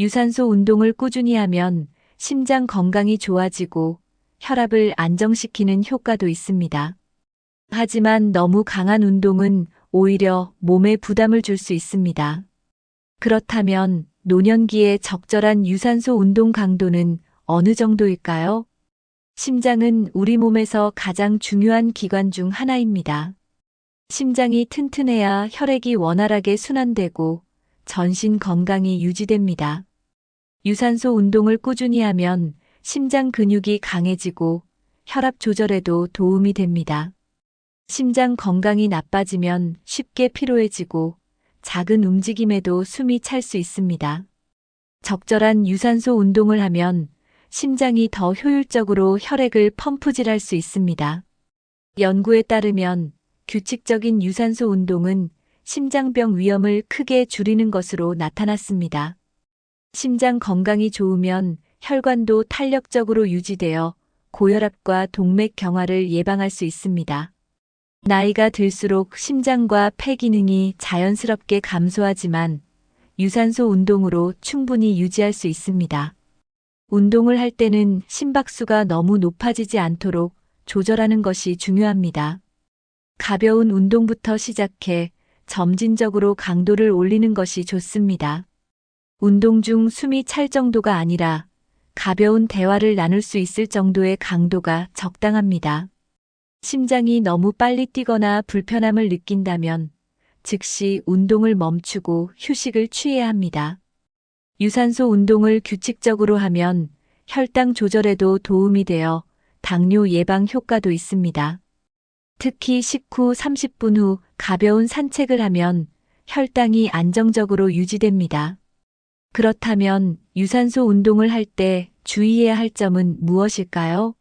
유산소 운동을 꾸준히 하면 심장 건강이 좋아지고 혈압을 안정시키는 효과도 있습니다. 하지만 너무 강한 운동은 오히려 몸에 부담을 줄 수 있습니다. 그렇다면 노년기에 적절한 유산소 운동 강도는 어느 정도일까요? 심장은 우리 몸에서 가장 중요한 기관 중 하나입니다. 심장이 튼튼해야 혈액이 원활하게 순환되고 전신 건강이 유지됩니다. 유산소 운동을 꾸준히 하면 심장 근육이 강해지고 혈압 조절에도 도움이 됩니다. 심장 건강이 나빠지면 쉽게 피로해지고 작은 움직임에도 숨이 찰 수 있습니다. 적절한 유산소 운동을 하면 심장이 더 효율적으로 혈액을 펌프질할 수 있습니다. 연구에 따르면 규칙적인 유산소 운동은 심장병 위험을 크게 줄이는 것으로 나타났습니다. 심장 건강이 좋으면 혈관도 탄력적으로 유지되어 고혈압과 동맥 경화를 예방할 수 있습니다. 나이가 들수록 심장과 폐 기능이 자연스럽게 감소하지만 유산소 운동으로 충분히 유지할 수 있습니다. 운동을 할 때는 심박수가 너무 높아지지 않도록 조절하는 것이 중요합니다. 가벼운 운동부터 시작해 점진적으로 강도를 올리는 것이 좋습니다. 운동 중 숨이 찰 정도가 아니라 가벼운 대화를 나눌 수 있을 정도의 강도가 적당합니다. 심장이 너무 빨리 뛰거나 불편함을 느낀다면 즉시 운동을 멈추고 휴식을 취해야 합니다. 유산소 운동을 규칙적으로 하면 혈당 조절에도 도움이 되어 당뇨 예방 효과도 있습니다. 특히 식후 30분 후 가벼운 산책을 하면 혈당이 안정적으로 유지됩니다. 그렇다면 유산소 운동을 할 때 주의해야 할 점은 무엇일까요?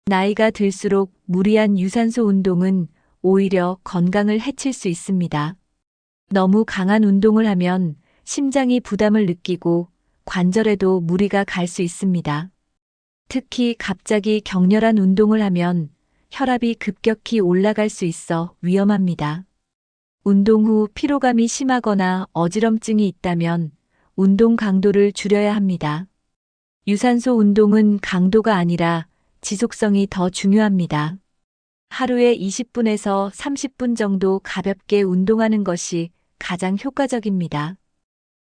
나이가 들수록 무리한 유산소 운동은 오히려 건강을 해칠 수 있습니다. 너무 강한 운동을 하면 심장이 부담을 느끼고 관절에도 무리가 갈 수 있습니다. 특히 갑자기 격렬한 운동을 하면 혈압이 급격히 올라갈 수 있어 위험합니다. 운동 후 피로감이 심하거나 어지럼증이 있다면 운동 강도를 줄여야 합니다. 유산소 운동은 강도가 아니라 지속성이 더 중요합니다. 하루에 20분에서 30분 정도 가볍게 운동하는 것이 가장 효과적입니다.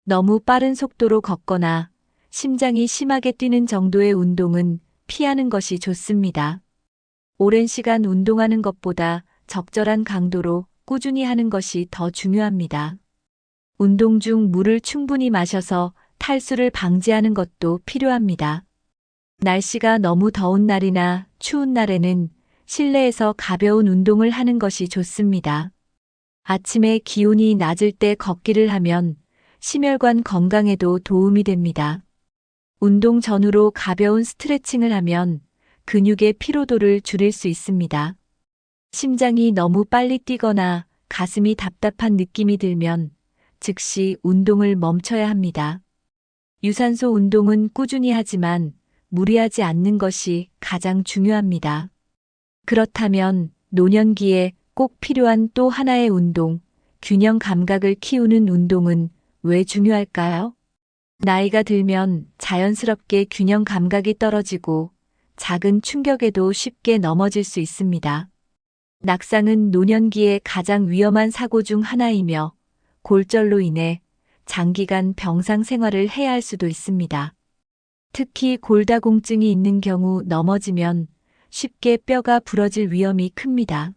너무 빠른 속도로 걷거나 심장이 심하게 뛰는 정도의 운동은 피하는 것이 좋습니다. 오랜 시간 운동하는 것보다 적절한 강도로 꾸준히 하는 것이 더 중요합니다. 운동 중 물을 충분히 마셔서 탈수를 방지하는 것도 필요합니다. 날씨가 너무 더운 날이나 추운 날에는 실내에서 가벼운 운동을 하는 것이 좋습니다. 아침에 기온이 낮을 때 걷기를 하면 심혈관 건강에도 도움이 됩니다. 운동 전후로 가벼운 스트레칭을 하면 근육의 피로도를 줄일 수 있습니다. 심장이 너무 빨리 뛰거나 가슴이 답답한 느낌이 들면 즉시 운동을 멈춰야 합니다. 유산소 운동은 꾸준히 하지만 무리하지 않는 것이 가장 중요합니다. 그렇다면 노년기에 꼭 필요한 또 하나의 운동, 균형 감각을 키우는 운동은 왜 중요할까요? 나이가 들면 자연스럽게 균형 감각이 떨어지고 작은 충격에도 쉽게 넘어질 수 있습니다. 낙상은 노년기의 가장 위험한 사고 중 하나이며 골절로 인해 장기간 병상 생활을 해야 할 수도 있습니다. 특히 골다공증이 있는 경우 넘어지면 쉽게 뼈가 부러질 위험이 큽니다.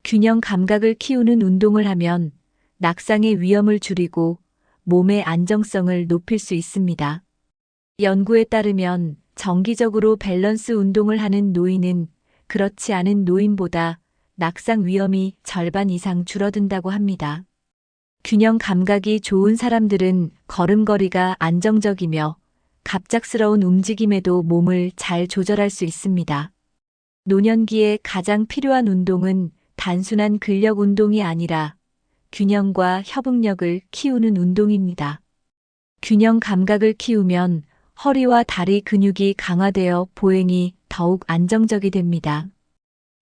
균형 감각을 키우는 운동을 하면 낙상의 위험을 줄이고 몸의 안정성을 높일 수 있습니다. 연구에 따르면 정기적으로 밸런스 운동을 하는 노인은 그렇지 않은 노인보다 낙상 위험이 절반 이상 줄어든다고 합니다. 균형 감각이 좋은 사람들은 걸음걸이가 안정적이며 갑작스러운 움직임에도 몸을 잘 조절할 수 있습니다. 노년기에 가장 필요한 운동은 단순한 근력 운동이 아니라 균형과 협응력을 키우는 운동입니다. 균형 감각을 키우면 허리와 다리 근육이 강화되어 보행이 더욱 안정적이 됩니다.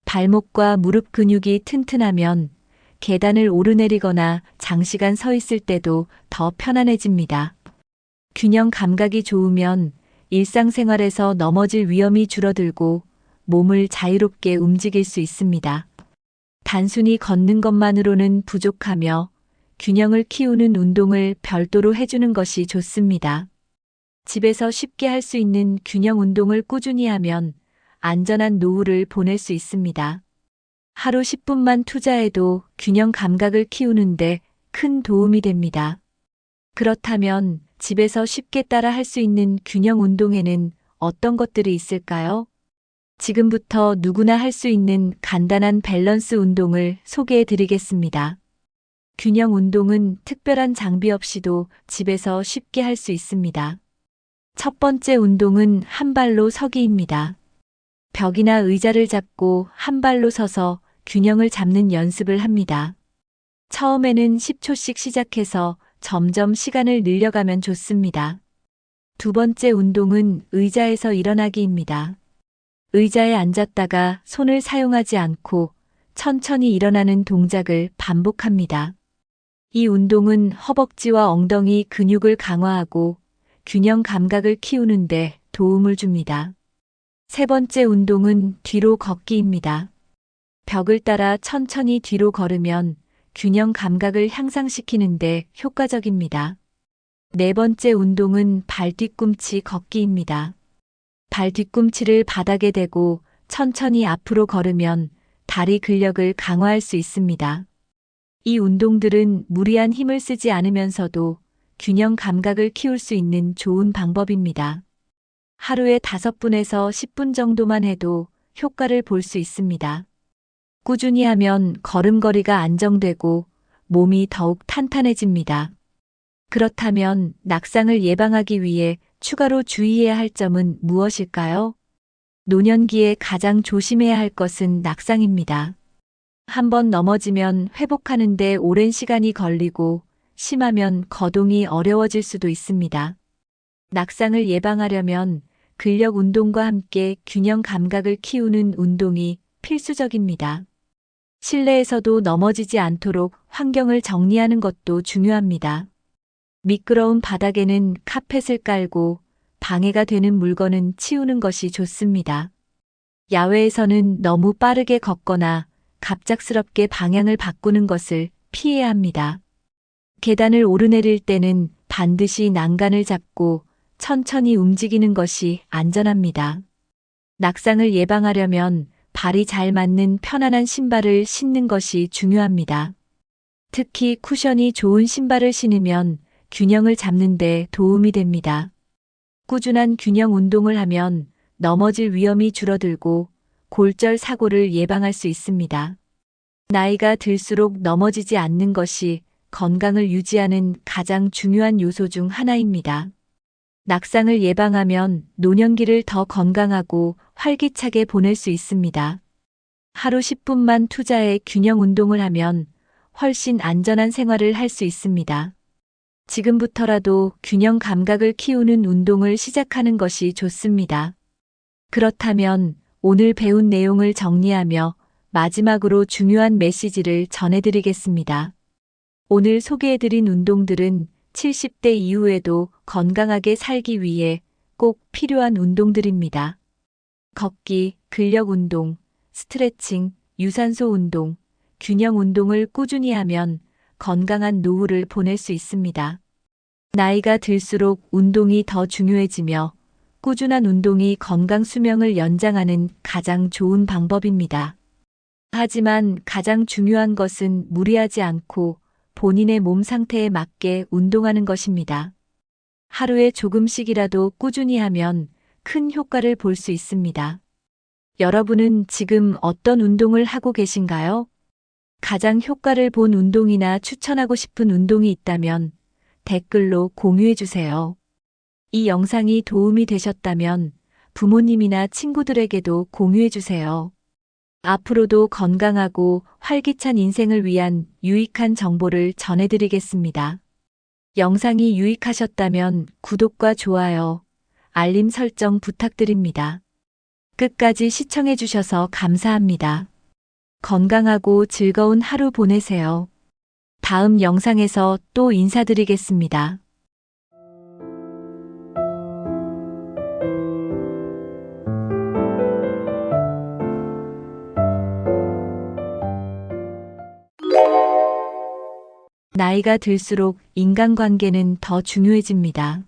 발목과 무릎 근육이 튼튼하면 계단을 오르내리거나 장시간 서 있을 때도 더 편안해집니다. 균형 감각이 좋으면 일상생활에서 넘어질 위험이 줄어들고 몸을 자유롭게 움직일 수 있습니다. 단순히 걷는 것만으로는 부족하며 균형을 키우는 운동을 별도로 해주는 것이 좋습니다. 집에서 쉽게 할 수 있는 균형 운동을 꾸준히 하면 안전한 노후를 보낼 수 있습니다. 하루 10분만 투자해도 균형 감각을 키우는데 큰 도움이 됩니다. 그렇다면 집에서 쉽게 따라 할 수 있는 균형 운동에는 어떤 것들이 있을까요? 지금부터 누구나 할 수 있는 간단한 밸런스 운동을 소개해 드리겠습니다. 균형 운동은 특별한 장비 없이도 집에서 쉽게 할 수 있습니다. 첫 번째 운동은 한 발로 서기입니다. 벽이나 의자를 잡고 한 발로 서서 균형을 잡는 연습을 합니다. 처음에는 10초씩 시작해서 점점 시간을 늘려가면 좋습니다. 두 번째 운동은 의자에서 일어나기입니다. 의자에 앉았다가 손을 사용하지 않고 천천히 일어나는 동작을 반복합니다. 이 운동은 허벅지와 엉덩이 근육을 강화하고 균형 감각을 키우는데 도움을 줍니다. 세 번째 운동은 뒤로 걷기입니다. 벽을 따라 천천히 뒤로 걸으면 균형 감각을 향상시키는데 효과적입니다. 네 번째 운동은 발 뒤꿈치 걷기입니다. 발 뒤꿈치를 바닥에 대고 천천히 앞으로 걸으면 다리 근력을 강화할 수 있습니다. 이 운동들은 무리한 힘을 쓰지 않으면서도 균형 감각을 키울 수 있는 좋은 방법입니다. 하루에 5분에서 10분 정도만 해도 효과를 볼 수 있습니다. 꾸준히 하면 걸음걸이가 안정되고 몸이 더욱 탄탄해집니다. 그렇다면 낙상을 예방하기 위해 추가로 주의해야 할 점은 무엇일까요? 노년기에 가장 조심해야 할 것은 낙상입니다. 한번 넘어지면 회복하는데 오랜 시간이 걸리고 심하면 거동이 어려워질 수도 있습니다. 낙상을 예방하려면 근력 운동과 함께 균형 감각을 키우는 운동이 필수적입니다. 실내에서도 넘어지지 않도록 환경을 정리하는 것도 중요합니다. 미끄러운 바닥에는 카펫을 깔고 방해가 되는 물건은 치우는 것이 좋습니다. 야외에서는 너무 빠르게 걷거나 갑작스럽게 방향을 바꾸는 것을 피해야 합니다. 계단을 오르내릴 때는 반드시 난간을 잡고 천천히 움직이는 것이 안전합니다. 낙상을 예방하려면 발이 잘 맞는 편안한 신발을 신는 것이 중요합니다. 특히 쿠션이 좋은 신발을 신으면 균형을 잡는 데 도움이 됩니다. 꾸준한 균형 운동을 하면 넘어질 위험이 줄어들고 골절 사고를 예방할 수 있습니다. 나이가 들수록 넘어지지 않는 것이 건강을 유지하는 가장 중요한 요소 중 하나입니다. 낙상을 예방하면 노년기를 더 건강하고 활기차게 보낼 수 있습니다. 하루 10분만 투자해 균형 운동을 하면 훨씬 안전한 생활을 할 수 있습니다. 지금부터라도 균형 감각을 키우는 운동을 시작하는 것이 좋습니다. 그렇다면 오늘 배운 내용을 정리하며 마지막으로 중요한 메시지를 전해드리겠습니다. 오늘 소개해드린 운동들은 70대 이후에도 건강하게 살기 위해 꼭 필요한 운동들입니다. 걷기, 근력 운동, 스트레칭, 유산소 운동, 균형 운동을 꾸준히 하면 건강한 노후를 보낼 수 있습니다. 나이가 들수록 운동이 더 중요해지며 꾸준한 운동이 건강 수명을 연장하는 가장 좋은 방법입니다. 하지만 가장 중요한 것은 무리하지 않고 본인의 몸 상태에 맞게 운동하는 것입니다. 하루에 조금씩이라도 꾸준히 하면 큰 효과를 볼 수 있습니다. 여러분은 지금 어떤 운동을 하고 계신가요? 가장 효과를 본 운동이나 추천하고 싶은 운동이 있다면 댓글로 공유해 주세요. 이 영상이 도움이 되셨다면 부모님이나 친구들에게도 공유해 주세요. 앞으로도 건강하고 활기찬 인생을 위한 유익한 정보를 전해드리겠습니다. 영상이 유익하셨다면 구독과 좋아요, 알림 설정 부탁드립니다. 끝까지 시청해 주셔서 감사합니다. 건강하고 즐거운 하루 보내세요. 다음 영상에서 또 인사드리겠습니다. 나이가 들수록 인간관계는 더 중요해집니다.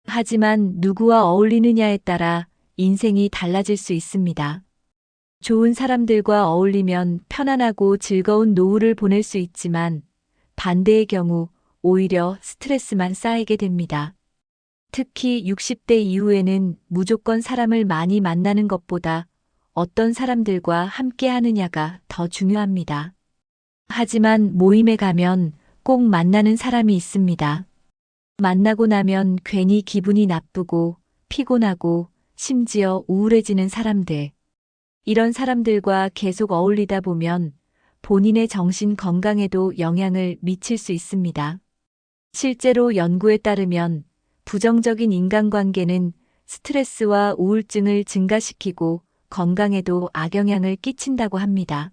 하지만 누구와 어울리느냐에 따라 인생이 달라질 수 있습니다. 좋은 사람들과 어울리면 편안하고 즐거운 노후를 보낼 수 있지만 반대의 경우 오히려 스트레스만 쌓이게 됩니다. 특히 60대 이후에는 무조건 사람을 많이 만나는 것보다 어떤 사람들과 함께 하느냐가 더 중요합니다. 하지만 모임에 가면 꼭 만나는 사람이 있습니다. 만나고 나면 괜히 기분이 나쁘고 피곤하고 심지어 우울해지는 사람들. 이런 사람들과 계속 어울리다 보면 본인의 정신 건강에도 영향을 미칠 수 있습니다. 실제로 연구에 따르면 부정적인 인간관계는 스트레스와 우울증을 증가시키고 건강에도 악영향을 끼친다고 합니다.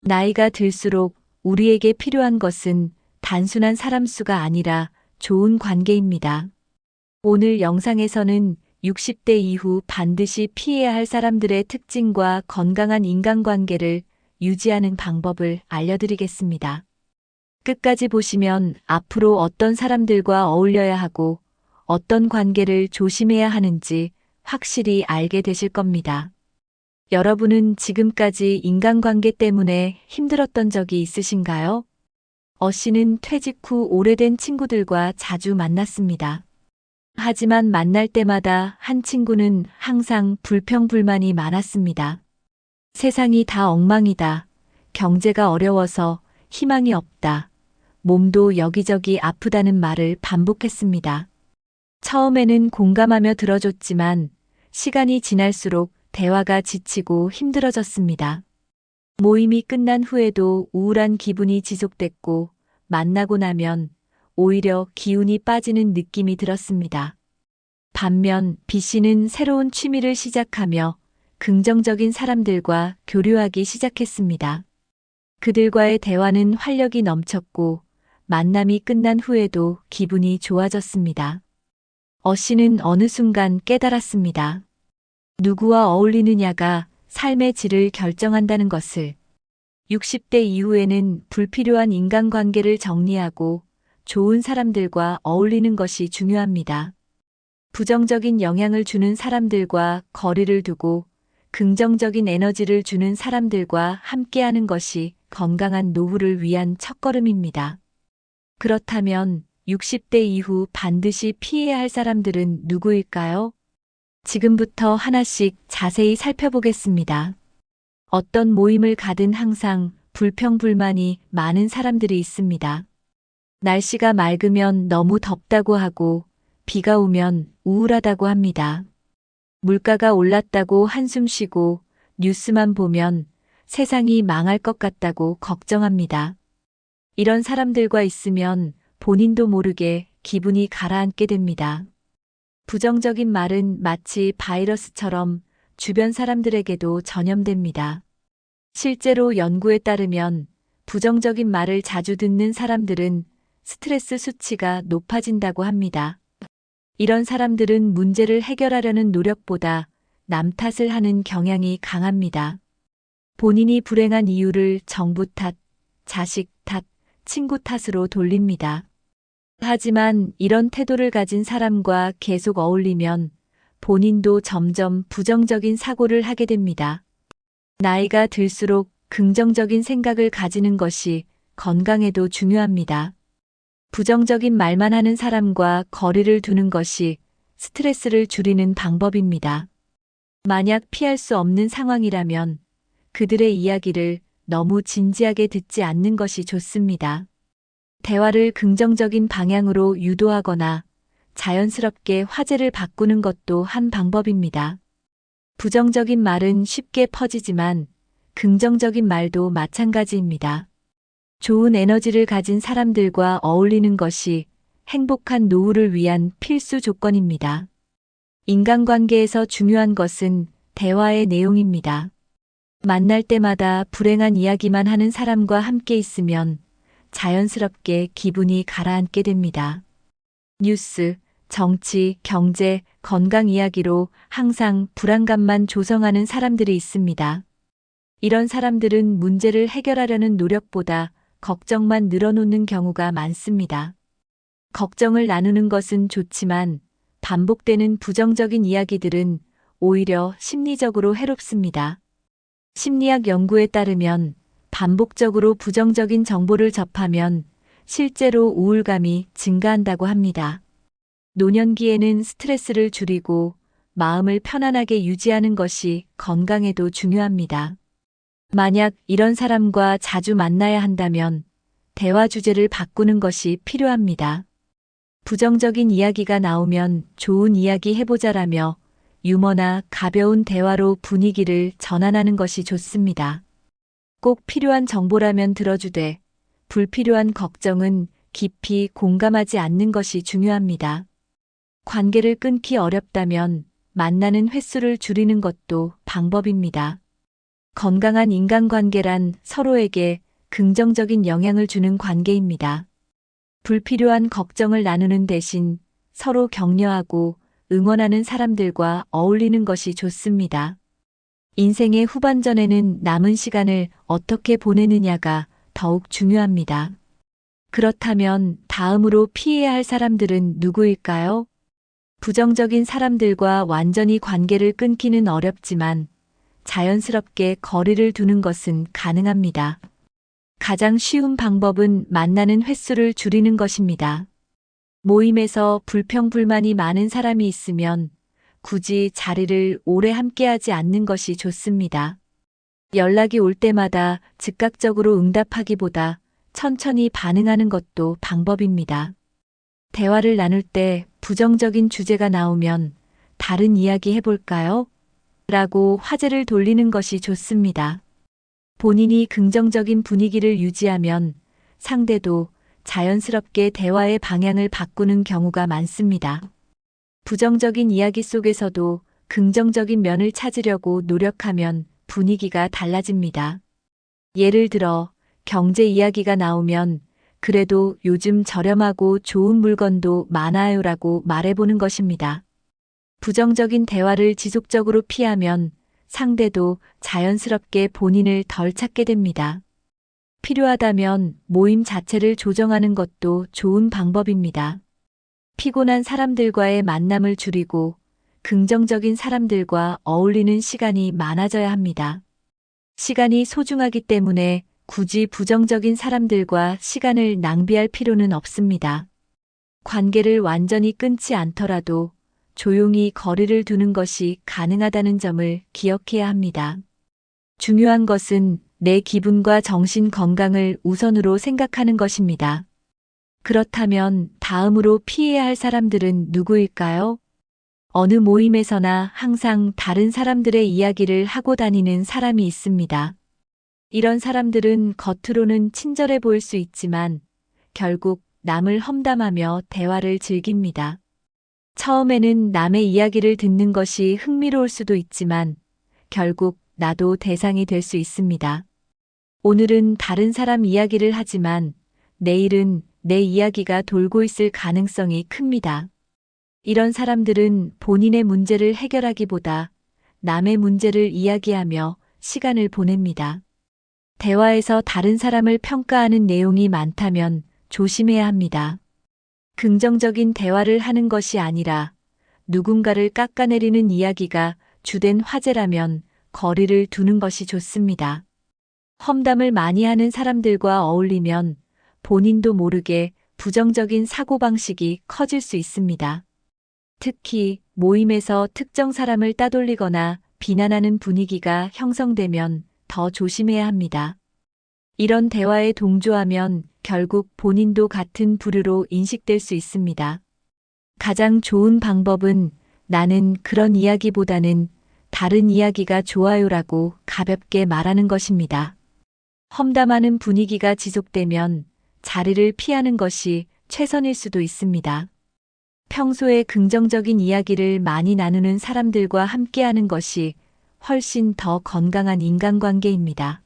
나이가 들수록 우리에게 필요한 것은 단순한 사람 수가 아니라 좋은 관계입니다. 오늘 영상에서는 60대 이후 반드시 피해야 할 사람들의 특징과 건강한 인간관계를 유지하는 방법을 알려드리겠습니다. 끝까지 보시면 앞으로 어떤 사람들과 어울려야 하고 어떤 관계를 조심해야 하는지 확실히 알게 되실 겁니다. 여러분은 지금까지 인간관계 때문에 힘들었던 적이 있으신가요? 씨는 퇴직 후 오래된 친구들과 자주 만났습니다. 하지만 만날 때마다 한 친구는 항상 불평불만이 많았습니다. 세상이 다 엉망이다. 경제가 어려워서 희망이 없다. 몸도 여기저기 아프다는 말을 반복했습니다. 처음에는 공감하며 들어줬지만 시간이 지날수록 대화가 지치고 힘들어졌습니다. 모임이 끝난 후에도 우울한 기분이 지속됐고 만나고 나면 오히려 기운이 빠지는 느낌이 들었습니다. 반면 B씨는 새로운 취미를 시작하며 긍정적인 사람들과 교류하기 시작했습니다. 그들과의 대화는 활력이 넘쳤고 만남이 끝난 후에도 기분이 좋아졌습니다. 씨는 어느 순간 깨달았습니다. 누구와 어울리느냐가 삶의 질을 결정한다는 것을. 60대 이후에는 불필요한 인간관계를 정리하고 좋은 사람들과 어울리는 것이 중요합니다. 부정적인 영향을 주는 사람들과 거리를 두고 긍정적인 에너지를 주는 사람들과 함께하는 것이 건강한 노후를 위한 첫걸음입니다. 그렇다면 60대 이후 반드시 피해야 할 사람들은 누구일까요? 지금부터 하나씩 자세히 살펴보겠습니다. 어떤 모임을 가든 항상 불평불만이 많은 사람들이 있습니다. 날씨가 맑으면 너무 덥다고 하고 비가 오면 우울하다고 합니다. 물가가 올랐다고 한숨 쉬고 뉴스만 보면 세상이 망할 것 같다고 걱정합니다. 이런 사람들과 있으면 본인도 모르게 기분이 가라앉게 됩니다. 부정적인 말은 마치 바이러스처럼 주변 사람들에게도 전염됩니다. 실제로 연구에 따르면 부정적인 말을 자주 듣는 사람들은 스트레스 수치가 높아진다고 합니다. 이런 사람들은 문제를 해결하려는 노력보다 남 탓을 하는 경향이 강합니다. 본인이 불행한 이유를 정부 탓, 자식 탓, 친구 탓으로 돌립니다. 하지만 이런 태도를 가진 사람과 계속 어울리면 본인도 점점 부정적인 사고를 하게 됩니다. 나이가 들수록 긍정적인 생각을 가지는 것이 건강에도 중요합니다. 부정적인 말만 하는 사람과 거리를 두는 것이 스트레스를 줄이는 방법입니다. 만약 피할 수 없는 상황이라면 그들의 이야기를 너무 진지하게 듣지 않는 것이 좋습니다. 대화를 긍정적인 방향으로 유도하거나 자연스럽게 화제를 바꾸는 것도 한 방법입니다. 부정적인 말은 쉽게 퍼지지만 긍정적인 말도 마찬가지입니다. 좋은 에너지를 가진 사람들과 어울리는 것이 행복한 노후를 위한 필수 조건입니다. 인간관계에서 중요한 것은 대화의 내용입니다. 만날 때마다 불행한 이야기만 하는 사람과 함께 있으면 자연스럽게 기분이 가라앉게 됩니다. 뉴스, 정치, 경제, 건강 이야기로 항상 불안감만 조성하는 사람들이 있습니다. 이런 사람들은 문제를 해결하려는 노력보다 걱정만 늘어놓는 경우가 많습니다. 걱정을 나누는 것은 좋지만 반복되는 부정적인 이야기들은 오히려 심리적으로 해롭습니다. 심리학 연구에 따르면 반복적으로 부정적인 정보를 접하면 실제로 우울감이 증가한다고 합니다. 노년기에는 스트레스를 줄이고 마음을 편안하게 유지하는 것이 건강에도 중요합니다. 만약 이런 사람과 자주 만나야 한다면 대화 주제를 바꾸는 것이 필요합니다. 부정적인 이야기가 나오면 좋은 이야기 해보자라며 유머나 가벼운 대화로 분위기를 전환하는 것이 좋습니다. 꼭 필요한 정보라면 들어주되 불필요한 걱정은 깊이 공감하지 않는 것이 중요합니다. 관계를 끊기 어렵다면 만나는 횟수를 줄이는 것도 방법입니다. 건강한 인간관계란 서로에게 긍정적인 영향을 주는 관계입니다. 불필요한 걱정을 나누는 대신 서로 격려하고 응원하는 사람들과 어울리는 것이 좋습니다. 인생의 후반전에는 남은 시간을 어떻게 보내느냐가 더욱 중요합니다. 그렇다면 다음으로 피해야 할 사람들은 누구일까요? 부정적인 사람들과 완전히 관계를 끊기는 어렵지만 자연스럽게 거리를 두는 것은 가능합니다. 가장 쉬운 방법은 만나는 횟수를 줄이는 것입니다. 모임에서 불평불만이 많은 사람이 있으면 굳이 자리를 오래 함께하지 않는 것이 좋습니다. 연락이 올 때마다 즉각적으로 응답하기보다 천천히 반응하는 것도 방법입니다. 대화를 나눌 때 부정적인 주제가 나오면 다른 이야기 해볼까요? 라고 화제를 돌리는 것이 좋습니다. 본인이 긍정적인 분위기를 유지하면 상대도 자연스럽게 대화의 방향을 바꾸는 경우가 많습니다. 부정적인 이야기 속에서도 긍정적인 면을 찾으려고 노력하면 분위기가 달라집니다. 예를 들어 경제 이야기가 나오면 그래도 요즘 저렴하고 좋은 물건도 많아요라고 말해보는 것입니다. 부정적인 대화를 지속적으로 피하면 상대도 자연스럽게 본인을 덜 찾게 됩니다. 필요하다면 모임 자체를 조정하는 것도 좋은 방법입니다. 피곤한 사람들과의 만남을 줄이고 긍정적인 사람들과 어울리는 시간이 많아져야 합니다. 시간이 소중하기 때문에 굳이 부정적인 사람들과 시간을 낭비할 필요는 없습니다. 관계를 완전히 끊지 않더라도 조용히 거리를 두는 것이 가능하다는 점을 기억해야 합니다. 중요한 것은 내 기분과 정신 건강을 우선으로 생각하는 것입니다. 그렇다면 다음으로 피해야 할 사람들은 누구일까요? 어느 모임에서나 항상 다른 사람들의 이야기를 하고 다니는 사람이 있습니다. 이런 사람들은 겉으로는 친절해 보일 수 있지만 결국 남을 험담하며 대화를 즐깁니다. 처음에는 남의 이야기를 듣는 것이 흥미로울 수도 있지만 결국 나도 대상이 될 수 있습니다. 오늘은 다른 사람 이야기를 하지만 내일은 내 이야기가 돌고 있을 가능성이 큽니다. 이런 사람들은 본인의 문제를 해결하기보다 남의 문제를 이야기하며 시간을 보냅니다. 대화에서 다른 사람을 평가하는 내용이 많다면 조심해야 합니다. 긍정적인 대화를 하는 것이 아니라 누군가를 깎아내리는 이야기가 주된 화제라면 거리를 두는 것이 좋습니다. 험담을 많이 하는 사람들과 어울리면 본인도 모르게 부정적인 사고방식이 커질 수 있습니다. 특히 모임에서 특정 사람을 따돌리거나 비난하는 분위기가 형성되면 더 조심해야 합니다. 이런 대화에 동조하면 결국 본인도 같은 부류로 인식될 수 있습니다. 가장 좋은 방법은 나는 그런 이야기보다는 다른 이야기가 좋아요라고 가볍게 말하는 것입니다. 험담하는 분위기가 지속되면 자리를 피하는 것이 최선일 수도 있습니다. 평소에 긍정적인 이야기를 많이 나누는 사람들과 함께하는 것이 훨씬 더 건강한 인간관계입니다.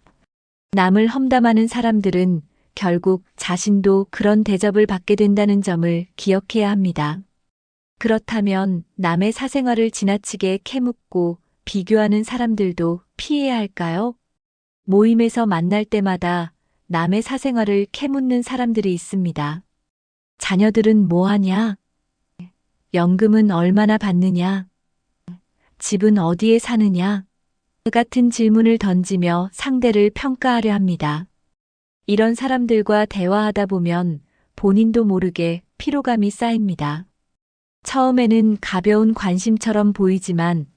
남을 험담하는 사람들은 결국 자신도 그런 대접을 받게 된다는 점을 기억해야 합니다. 그렇다면 남의 사생활을 지나치게 캐묻고 비교하는 사람들도 피해야 할까요? 모임에서 만날 때마다 남의 사생활을 캐묻는 사람들이 있습니다. 자녀들은 뭐 하냐? 연금은 얼마나 받느냐? 집은 어디에 사느냐? 같은 질문을 던지며 상대를 평가하려 합니다. 이런 사람들과 대화하다 보면 본인도 모르게 피로감이 쌓입니다. 처음에는 가벼운 관심처럼 보이지만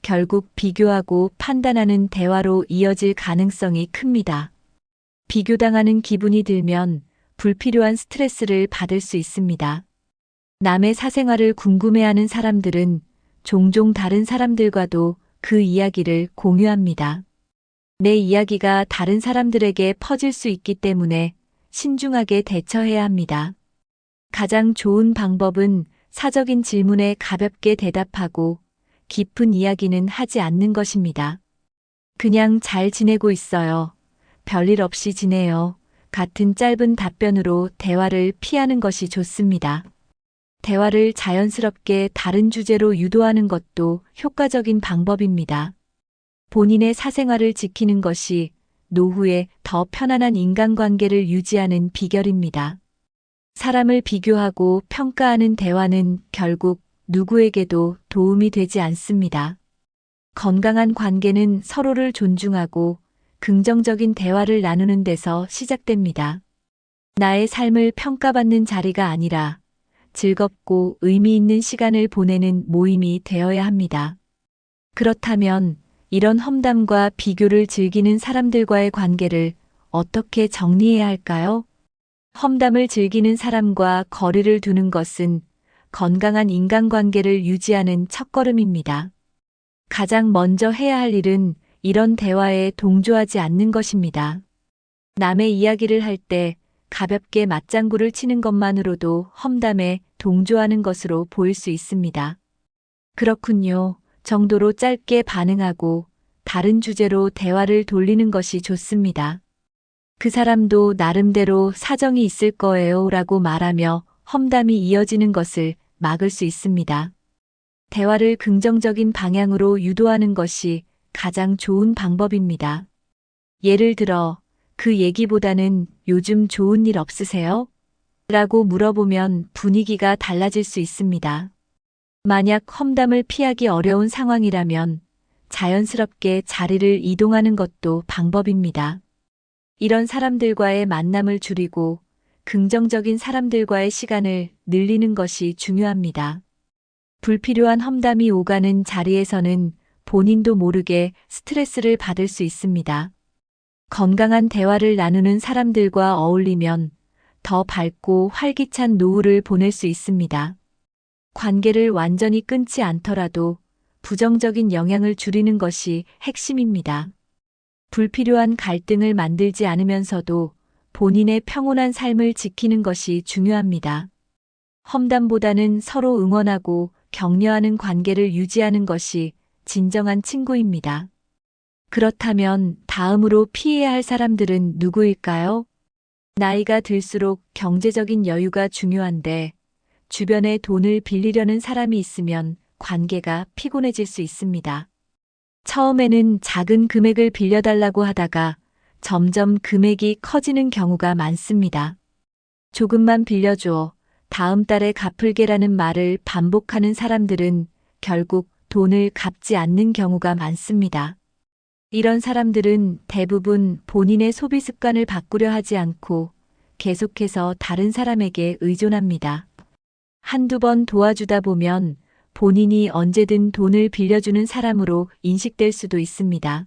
결국 비교하고 판단하는 대화로 이어질 가능성이 큽니다. 비교당하는 기분이 들면 불필요한 스트레스를 받을 수 있습니다. 남의 사생활을 궁금해하는 사람들은 종종 다른 사람들과도 그 이야기를 공유합니다. 내 이야기가 다른 사람들에게 퍼질 수 있기 때문에 신중하게 대처해야 합니다. 가장 좋은 방법은 사적인 질문에 가볍게 대답하고 깊은 이야기는 하지 않는 것입니다. 그냥 잘 지내고 있어요. 별일 없이 지내요. 같은 짧은 답변으로 대화를 피하는 것이 좋습니다. 대화를 자연스럽게 다른 주제로 유도하는 것도 효과적인 방법입니다. 본인의 사생활을 지키는 것이 노후에 더 편안한 인간관계를 유지하는 비결입니다. 사람을 비교하고 평가하는 대화는 결국 누구에게도 도움이 되지 않습니다. 건강한 관계는 서로를 존중하고 긍정적인 대화를 나누는 데서 시작됩니다. 나의 삶을 평가받는 자리가 아니라 즐겁고 의미 있는 시간을 보내는 모임이 되어야 합니다. 그렇다면 이런 험담과 비교를 즐기는 사람들과의 관계를 어떻게 정리해야 할까요? 험담을 즐기는 사람과 거리를 두는 것은 건강한 인간관계를 유지하는 첫걸음입니다. 가장 먼저 해야 할 일은 이런 대화에 동조하지 않는 것입니다. 남의 이야기를 할 때 가볍게 맞장구를 치는 것만으로도 험담에 동조하는 것으로 보일 수 있습니다. 그렇군요. 정도로 짧게 반응하고 다른 주제로 대화를 돌리는 것이 좋습니다. 그 사람도 나름대로 사정이 있을 거예요 라고 말하며 험담이 이어지는 것을 막을 수 있습니다. 대화를 긍정적인 방향으로 유도하는 것이 가장 좋은 방법입니다. 예를 들어, 그 얘기보다는 요즘 좋은 일 없으세요? 라고 물어보면 분위기가 달라질 수 있습니다. 만약 험담을 피하기 어려운 상황이라면 자연스럽게 자리를 이동하는 것도 방법입니다. 이런 사람들과의 만남을 줄이고 긍정적인 사람들과의 시간을 늘리는 것이 중요합니다. 불필요한 험담이 오가는 자리에서는 본인도 모르게 스트레스를 받을 수 있습니다. 건강한 대화를 나누는 사람들과 어울리면 더 밝고 활기찬 노후를 보낼 수 있습니다. 관계를 완전히 끊지 않더라도 부정적인 영향을 줄이는 것이 핵심입니다. 불필요한 갈등을 만들지 않으면서도 본인의 평온한 삶을 지키는 것이 중요합니다. 험담보다는 서로 응원하고 격려하는 관계를 유지하는 것이 진정한 친구입니다. 그렇다면 다음으로 피해야 할 사람들은 누구일까요? 나이가 들수록 경제적인 여유가 중요한데 주변에 돈을 빌리려는 사람이 있으면 관계가 피곤해질 수 있습니다. 처음에는 작은 금액을 빌려달라고 하다가 점점 금액이 커지는 경우가 많습니다. 조금만 빌려줘. 다음 달에 갚을게라는 말을 반복하는 사람들은 결국 돈을 갚지 않는 경우가 많습니다. 이런 사람들은 대부분 본인의 소비 습관을 바꾸려 하지 않고 계속해서 다른 사람에게 의존합니다. 한두 번 도와주다 보면 본인이 언제든 돈을 빌려주는 사람으로 인식될 수도 있습니다.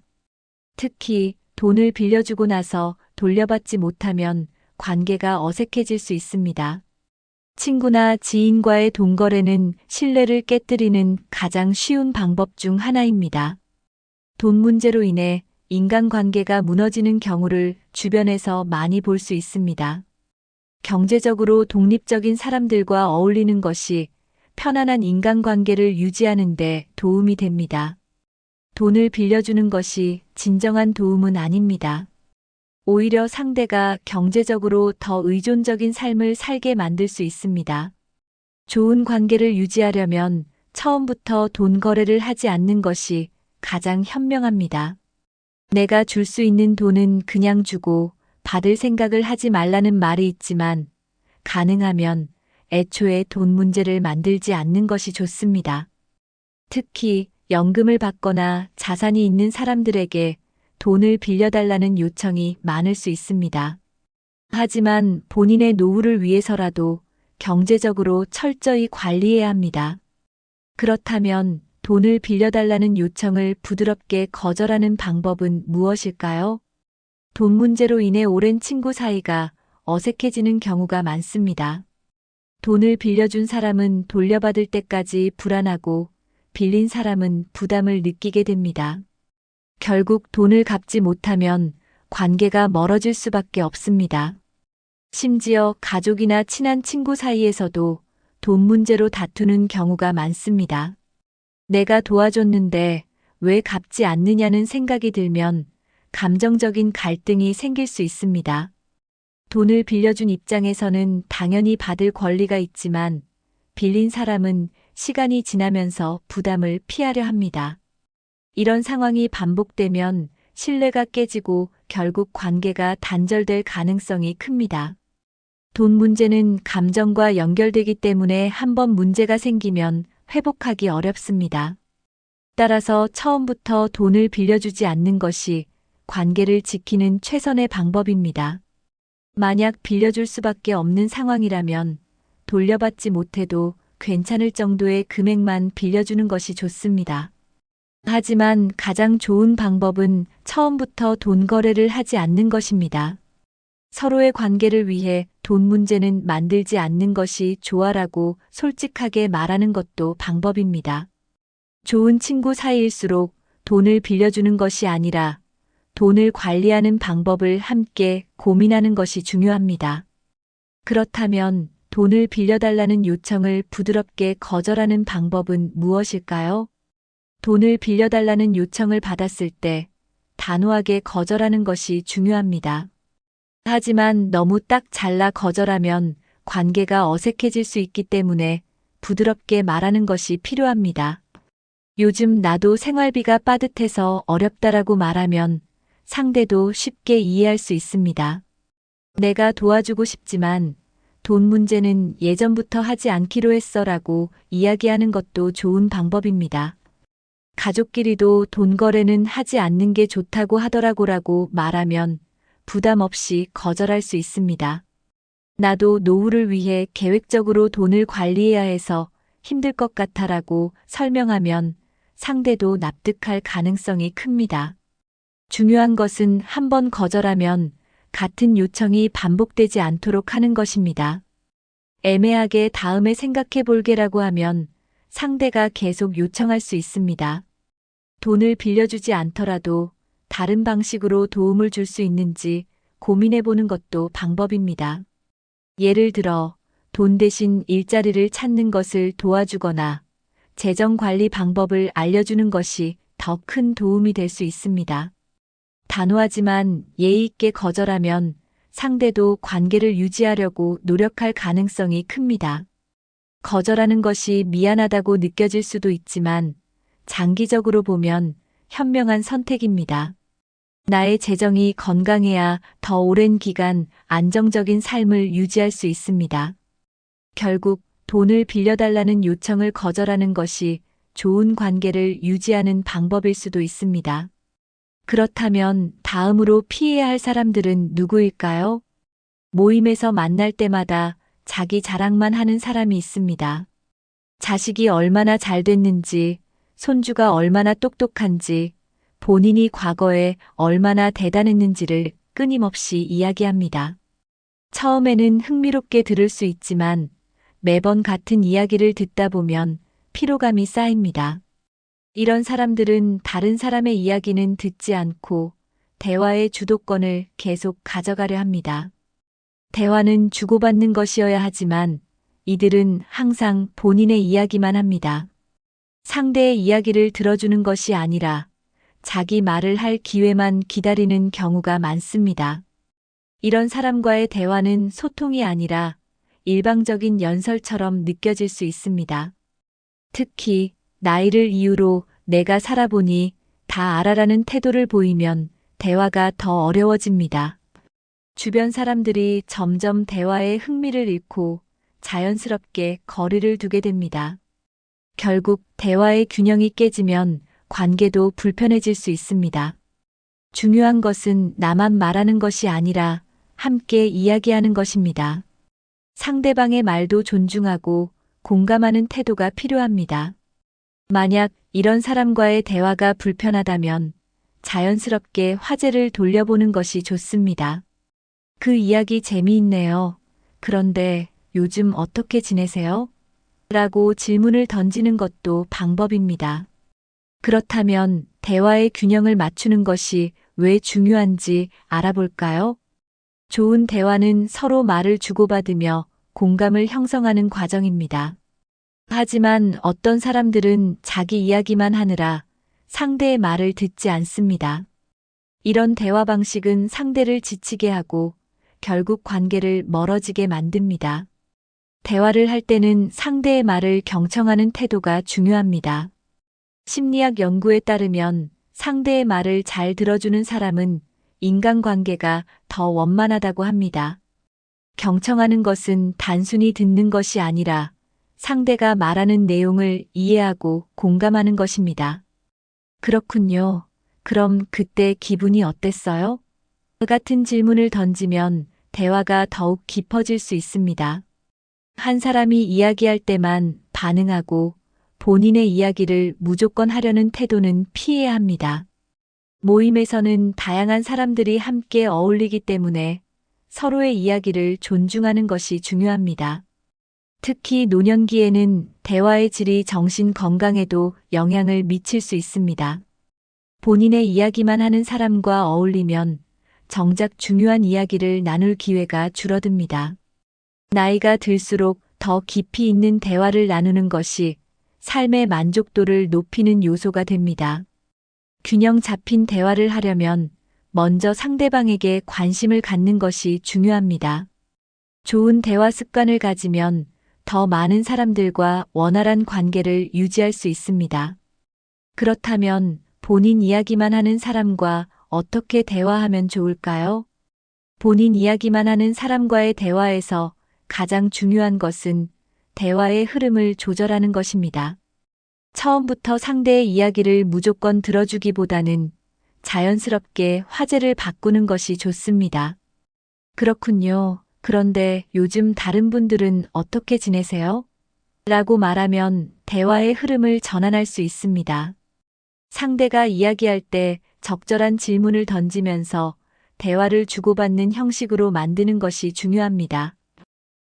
특히 돈을 빌려주고 나서 돌려받지 못하면 관계가 어색해질 수 있습니다. 친구나 지인과의 돈 거래는 신뢰를 깨뜨리는 가장 쉬운 방법 중 하나입니다. 돈 문제로 인해 인간관계가 무너지는 경우를 주변에서 많이 볼 수 있습니다. 경제적으로 독립적인 사람들과 어울리는 것이 편안한 인간관계를 유지하는 데 도움이 됩니다. 돈을 빌려주는 것이 진정한 도움은 아닙니다. 오히려 상대가 경제적으로 더 의존적인 삶을 살게 만들 수 있습니다. 좋은 관계를 유지하려면 처음부터 돈 거래를 하지 않는 것이 가장 현명합니다. 내가 줄 수 있는 돈은 그냥 주고 받을 생각을 하지 말라는 말이 있지만 가능하면 애초에 돈 문제를 만들지 않는 것이 좋습니다. 특히 연금을 받거나 자산이 있는 사람들에게 돈을 빌려달라는 요청이 많을 수 있습니다. 하지만 본인의 노후를 위해서라도 경제적으로 철저히 관리해야 합니다. 그렇다면 돈을 빌려달라는 요청을 부드럽게 거절하는 방법은 무엇일까요? 돈 문제로 인해 오랜 친구 사이가 어색해지는 경우가 많습니다. 돈을 빌려준 사람은 돌려받을 때까지 불안하고 빌린 사람은 부담을 느끼게 됩니다. 결국 돈을 갚지 못하면 관계가 멀어질 수밖에 없습니다. 심지어 가족이나 친한 친구 사이에서도 돈 문제로 다투는 경우가 많습니다. 내가 도와줬는데 왜 갚지 않느냐는 생각이 들면 감정적인 갈등이 생길 수 있습니다. 돈을 빌려준 입장에서는 당연히 받을 권리가 있지만 빌린 사람은 시간이 지나면서 부담을 피하려 합니다. 이런 상황이 반복되면 신뢰가 깨지고 결국 관계가 단절될 가능성이 큽니다. 돈 문제는 감정과 연결되기 때문에 한번 문제가 생기면 회복하기 어렵습니다. 따라서 처음부터 돈을 빌려주지 않는 것이 관계를 지키는 최선의 방법입니다. 만약 빌려줄 수밖에 없는 상황이라면 돌려받지 못해도 괜찮을 정도의 금액만 빌려주는 것이 좋습니다. 하지만 가장 좋은 방법은 처음부터 돈 거래를 하지 않는 것입니다. 서로의 관계를 위해 돈 문제는 만들지 않는 것이 좋아라고 솔직하게 말하는 것도 방법입니다. 좋은 친구 사이일수록 돈을 빌려주는 것이 아니라 돈을 관리하는 방법을 함께 고민하는 것이 중요합니다. 그렇다면 돈을 빌려달라는 요청을 부드럽게 거절하는 방법은 무엇일까요? 돈을 빌려달라는 요청을 받았을 때 단호하게 거절하는 것이 중요합니다. 하지만 너무 딱 잘라 거절하면 관계가 어색해질 수 있기 때문에 부드럽게 말하는 것이 필요합니다. 요즘 나도 생활비가 빠듯해서 어렵다라고 말하면 상대도 쉽게 이해할 수 있습니다. 내가 도와주고 싶지만 돈 문제는 예전부터 하지 않기로 했어라고 이야기하는 것도 좋은 방법입니다. 가족끼리도 돈 거래는 하지 않는 게 좋다고 하더라고라고 말하면 부담 없이 거절할 수 있습니다. 나도 노후를 위해 계획적으로 돈을 관리해야 해서 힘들 것 같아라고 설명하면 상대도 납득할 가능성이 큽니다. 중요한 것은 한번 거절하면 같은 요청이 반복되지 않도록 하는 것입니다. 애매하게 다음에 생각해 볼게라고 하면 상대가 계속 요청할 수 있습니다. 돈을 빌려주지 않더라도 다른 방식으로 도움을 줄 수 있는지 고민해 보는 것도 방법입니다. 예를 들어 돈 대신 일자리를 찾는 것을 도와주거나 재정 관리 방법을 알려주는 것이 더 큰 도움이 될 수 있습니다. 단호하지만 예의 있게 거절하면 상대도 관계를 유지하려고 노력할 가능성이 큽니다. 거절하는 것이 미안하다고 느껴질 수도 있지만 장기적으로 보면 현명한 선택입니다. 나의 재정이 건강해야 더 오랜 기간 안정적인 삶을 유지할 수 있습니다. 결국 돈을 빌려달라는 요청을 거절하는 것이 좋은 관계를 유지하는 방법일 수도 있습니다. 그렇다면 다음으로 피해야 할 사람들은 누구일까요? 모임에서 만날 때마다 자기 자랑만 하는 사람이 있습니다. 자식이 얼마나 잘 됐는지, 손주가 얼마나 똑똑한지, 본인이 과거에 얼마나 대단했는지를 끊임없이 이야기합니다. 처음에는 흥미롭게 들을 수 있지만 매번 같은 이야기를 듣다 보면 피로감이 쌓입니다. 이런 사람들은 다른 사람의 이야기는 듣지 않고 대화의 주도권을 계속 가져가려 합니다. 대화는 주고받는 것이어야 하지만 이들은 항상 본인의 이야기만 합니다. 상대의 이야기를 들어주는 것이 아니라 자기 말을 할 기회만 기다리는 경우가 많습니다. 이런 사람과의 대화는 소통이 아니라 일방적인 연설처럼 느껴질 수 있습니다. 특히 나이를 이유로 내가 살아보니 다 알아라는 태도를 보이면 대화가 더 어려워집니다. 주변 사람들이 점점 대화에 흥미를 잃고 자연스럽게 거리를 두게 됩니다. 결국 대화의 균형이 깨지면 관계도 불편해질 수 있습니다. 중요한 것은 나만 말하는 것이 아니라 함께 이야기하는 것입니다. 상대방의 말도 존중하고 공감하는 태도가 필요합니다. 만약 이런 사람과의 대화가 불편하다면 자연스럽게 화제를 돌려보는 것이 좋습니다. 그 이야기 재미있네요. 그런데 요즘 어떻게 지내세요? 라고 질문을 던지는 것도 방법입니다. 그렇다면 대화의 균형을 맞추는 것이 왜 중요한지 알아볼까요? 좋은 대화는 서로 말을 주고받으며 공감을 형성하는 과정입니다. 하지만 어떤 사람들은 자기 이야기만 하느라 상대의 말을 듣지 않습니다. 이런 대화 방식은 상대를 지치게 하고 결국 관계를 멀어지게 만듭니다. 대화를 할 때는 상대의 말을 경청하는 태도가 중요합니다. 심리학 연구에 따르면 상대의 말을 잘 들어주는 사람은 인간관계가 더 원만하다고 합니다. 경청하는 것은 단순히 듣는 것이 아니라 상대가 말하는 내용을 이해하고 공감하는 것입니다. 그렇군요. 그럼 그때 기분이 어땠어요? 같은 질문을 던지면 대화가 더욱 깊어질 수 있습니다. 한 사람이 이야기할 때만 반응하고 본인의 이야기를 무조건 하려는 태도는 피해야 합니다. 모임에서는 다양한 사람들이 함께 어울리기 때문에 서로의 이야기를 존중하는 것이 중요합니다. 특히 노년기에는 대화의 질이 정신 건강에도 영향을 미칠 수 있습니다. 본인의 이야기만 하는 사람과 어울리면 정작 중요한 이야기를 나눌 기회가 줄어듭니다. 나이가 들수록 더 깊이 있는 대화를 나누는 것이 삶의 만족도를 높이는 요소가 됩니다. 균형 잡힌 대화를 하려면 먼저 상대방에게 관심을 갖는 것이 중요합니다. 좋은 대화 습관을 가지면 더 많은 사람들과 원활한 관계를 유지할 수 있습니다. 그렇다면 본인 이야기만 하는 사람과 어떻게 대화하면 좋을까요? 본인 이야기만 하는 사람과의 대화에서 가장 중요한 것은 대화의 흐름을 조절하는 것입니다. 처음부터 상대의 이야기를 무조건 들어주기보다는 자연스럽게 화제를 바꾸는 것이 좋습니다. 그렇군요. 그런데 요즘 다른 분들은 어떻게 지내세요? 라고 말하면 대화의 흐름을 전환할 수 있습니다. 상대가 이야기할 때 적절한 질문을 던지면서 대화를 주고받는 형식으로 만드는 것이 중요합니다.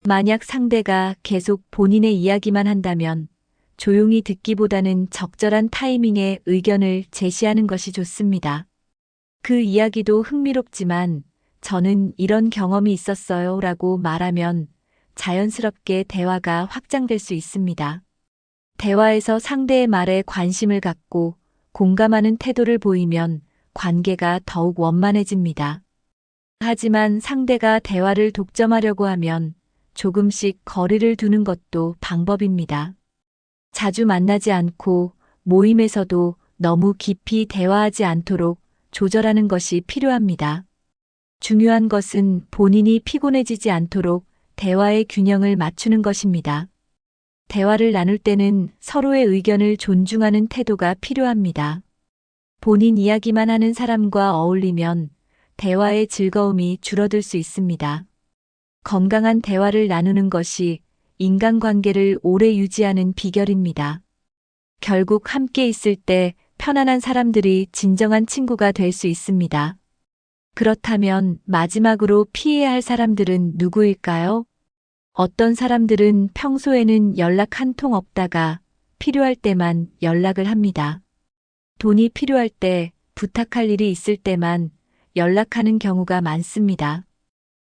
만약 상대가 계속 본인의 이야기만 한다면 조용히 듣기보다는 적절한 타이밍에 의견을 제시하는 것이 좋습니다. 그 이야기도 흥미롭지만 저는 이런 경험이 있었어요 라고 말하면 자연스럽게 대화가 확장될 수 있습니다. 대화에서 상대의 말에 관심을 갖고 공감하는 태도를 보이면 관계가 더욱 원만해집니다. 하지만 상대가 대화를 독점하려고 하면 조금씩 거리를 두는 것도 방법입니다. 자주 만나지 않고 모임에서도 너무 깊이 대화하지 않도록 조절하는 것이 필요합니다. 중요한 것은 본인이 피곤해지지 않도록 대화의 균형을 맞추는 것입니다. 대화를 나눌 때는 서로의 의견을 존중하는 태도가 필요합니다. 본인 이야기만 하는 사람과 어울리면 대화의 즐거움이 줄어들 수 있습니다. 건강한 대화를 나누는 것이 인간관계를 오래 유지하는 비결입니다. 결국 함께 있을 때 편안한 사람들이 진정한 친구가 될 수 있습니다. 그렇다면 마지막으로 피해야 할 사람들은 누구일까요? 어떤 사람들은 평소에는 연락 한 통 없다가 필요할 때만 연락을 합니다. 돈이 필요할 때, 부탁할 일이 있을 때만 연락하는 경우가 많습니다.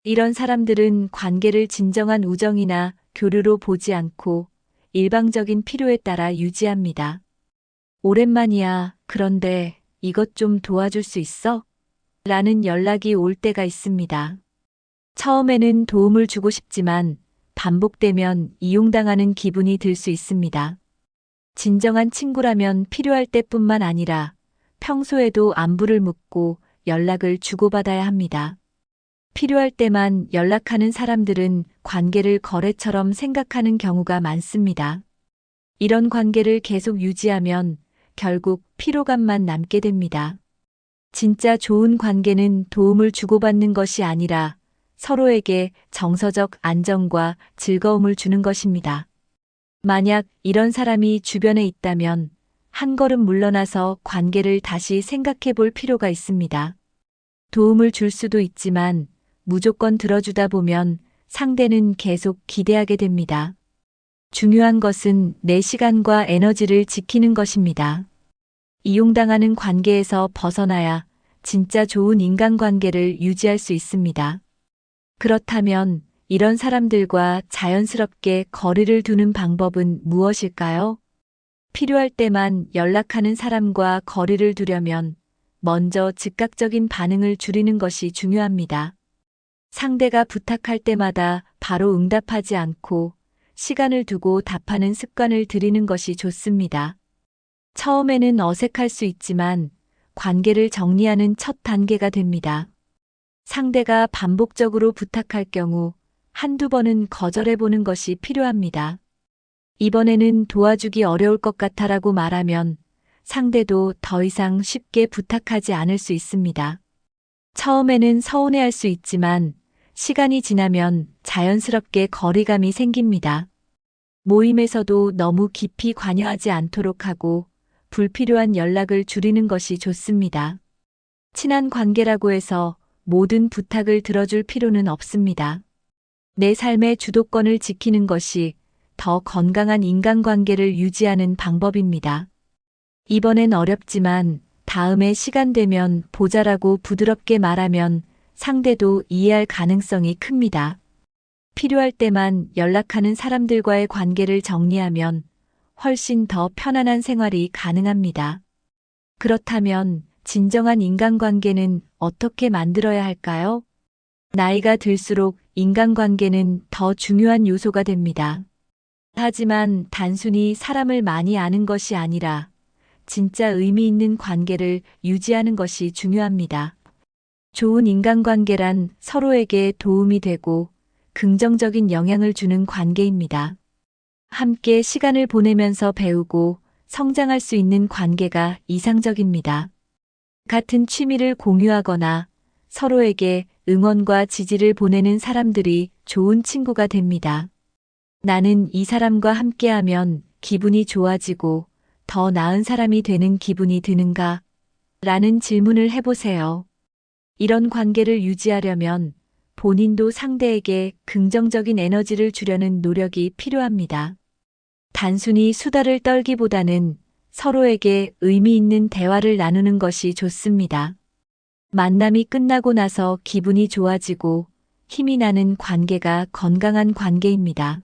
이런 사람들은 관계를 진정한 우정이나 교류로 보지 않고 일방적인 필요에 따라 유지합니다. 오랜만이야. 그런데 이것 좀 도와줄 수 있어? 라는 연락이 올 때가 있습니다. 처음에는 도움을 주고 싶지만 반복되면 이용당하는 기분이 들 수 있습니다. 진정한 친구라면 필요할 때뿐만 아니라 평소에도 안부를 묻고 연락을 주고받아야 합니다. 필요할 때만 연락하는 사람들은 관계를 거래처럼 생각하는 경우가 많습니다. 이런 관계를 계속 유지하면 결국 피로감만 남게 됩니다. 진짜 좋은 관계는 도움을 주고받는 것이 아니라 서로에게 정서적 안정과 즐거움을 주는 것입니다. 만약 이런 사람이 주변에 있다면 한 걸음 물러나서 관계를 다시 생각해 볼 필요가 있습니다. 도움을 줄 수도 있지만 무조건 들어주다 보면 상대는 계속 기대하게 됩니다. 중요한 것은 내 시간과 에너지를 지키는 것입니다. 이용당하는 관계에서 벗어나야 진짜 좋은 인간관계를 유지할 수 있습니다. 그렇다면 이런 사람들과 자연스럽게 거리를 두는 방법은 무엇일까요? 필요할 때만 연락하는 사람과 거리를 두려면 먼저 즉각적인 반응을 줄이는 것이 중요합니다. 상대가 부탁할 때마다 바로 응답하지 않고 시간을 두고 답하는 습관을 들이는 것이 좋습니다. 처음에는 어색할 수 있지만 관계를 정리하는 첫 단계가 됩니다. 상대가 반복적으로 부탁할 경우 한두 번은 거절해보는 것이 필요합니다. 이번에는 도와주기 어려울 것 같아라고 말하면 상대도 더 이상 쉽게 부탁하지 않을 수 있습니다. 처음에는 서운해할 수 있지만 시간이 지나면 자연스럽게 거리감이 생깁니다. 모임에서도 너무 깊이 관여하지 않도록 하고 불필요한 연락을 줄이는 것이 좋습니다. 친한 관계라고 해서 모든 부탁을 들어줄 필요는 없습니다. 내 삶의 주도권을 지키는 것이 더 건강한 인간관계를 유지하는 방법입니다. 이번엔 어렵지만 다음에 시간 되면 보자라고 부드럽게 말하면 상대도 이해할 가능성이 큽니다. 필요할 때만 연락하는 사람들과의 관계를 정리하면 훨씬 더 편안한 생활이 가능합니다. 그렇다면 진정한 인간관계는 어떻게 만들어야 할까요? 나이가 들수록 인간관계는 더 중요한 요소가 됩니다. 하지만 단순히 사람을 많이 아는 것이 아니라 진짜 의미 있는 관계를 유지하는 것이 중요합니다. 좋은 인간관계란 서로에게 도움이 되고 긍정적인 영향을 주는 관계입니다. 함께 시간을 보내면서 배우고 성장할 수 있는 관계가 이상적입니다. 같은 취미를 공유하거나 서로에게 응원과 지지를 보내는 사람들이 좋은 친구가 됩니다. 나는 이 사람과 함께하면 기분이 좋아지고 더 나은 사람이 되는 기분이 드는가? 라는 질문을 해보세요. 이런 관계를 유지하려면 본인도 상대에게 긍정적인 에너지를 주려는 노력이 필요합니다. 단순히 수다를 떨기보다는 서로에게 의미 있는 대화를 나누는 것이 좋습니다. 만남이 끝나고 나서 기분이 좋아지고 힘이 나는 관계가 건강한 관계입니다.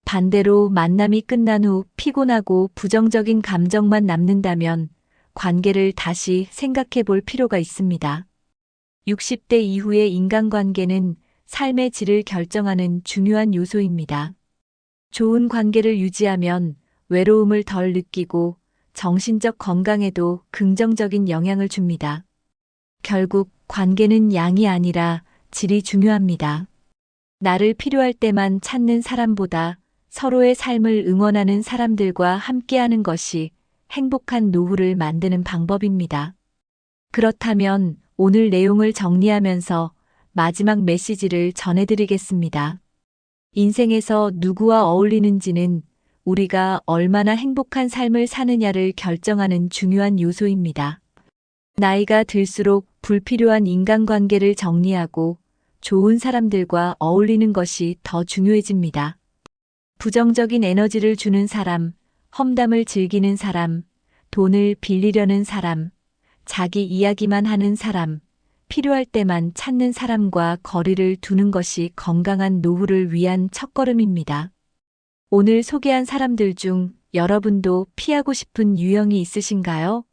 반대로 만남이 끝난 후 피곤하고 부정적인 감정만 남는다면 관계를 다시 생각해 볼 필요가 있습니다. 60대 이후의 인간관계는 삶의 질을 결정하는 중요한 요소입니다. 좋은 관계를 유지하면 외로움을 덜 느끼고 정신적 건강에도 긍정적인 영향을 줍니다. 결국 관계는 양이 아니라 질이 중요합니다. 나를 필요할 때만 찾는 사람보다 서로의 삶을 응원하는 사람들과 함께하는 것이 행복한 노후를 만드는 방법입니다. 그렇다면 오늘 내용을 정리하면서 마지막 메시지를 전해드리겠습니다. 인생에서 누구와 어울리는지는 우리가 얼마나 행복한 삶을 사느냐를 결정하는 중요한 요소입니다. 나이가 들수록 불필요한 인간관계를 정리하고 좋은 사람들과 어울리는 것이 더 중요해집니다. 부정적인 에너지를 주는 사람, 험담을 즐기는 사람, 돈을 빌리려는 사람, 자기 이야기만 하는 사람, 필요할 때만 찾는 사람과 거리를 두는 것이 건강한 노후를 위한 첫걸음입니다. 오늘 소개한 사람들 중 여러분도 피하고 싶은 유형이 있으신가요?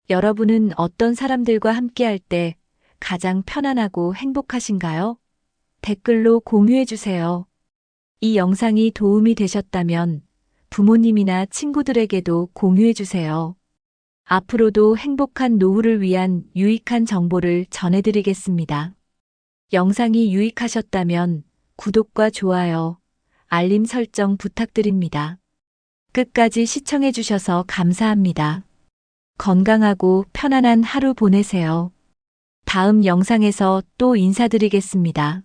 여러분은 어떤 사람들과 함께할 때 가장 편안하고 행복하신가요? 댓글로 공유해 주세요. 이 영상이 도움이 되셨다면 부모님이나 친구들에게도 공유해 주세요. 앞으로도 행복한 노후를 위한 유익한 정보를 전해드리겠습니다. 영상이 유익하셨다면 구독과 좋아요, 알림 설정 부탁드립니다. 끝까지 시청해 주셔서 감사합니다. 건강하고 편안한 하루 보내세요. 다음 영상에서 또 인사드리겠습니다.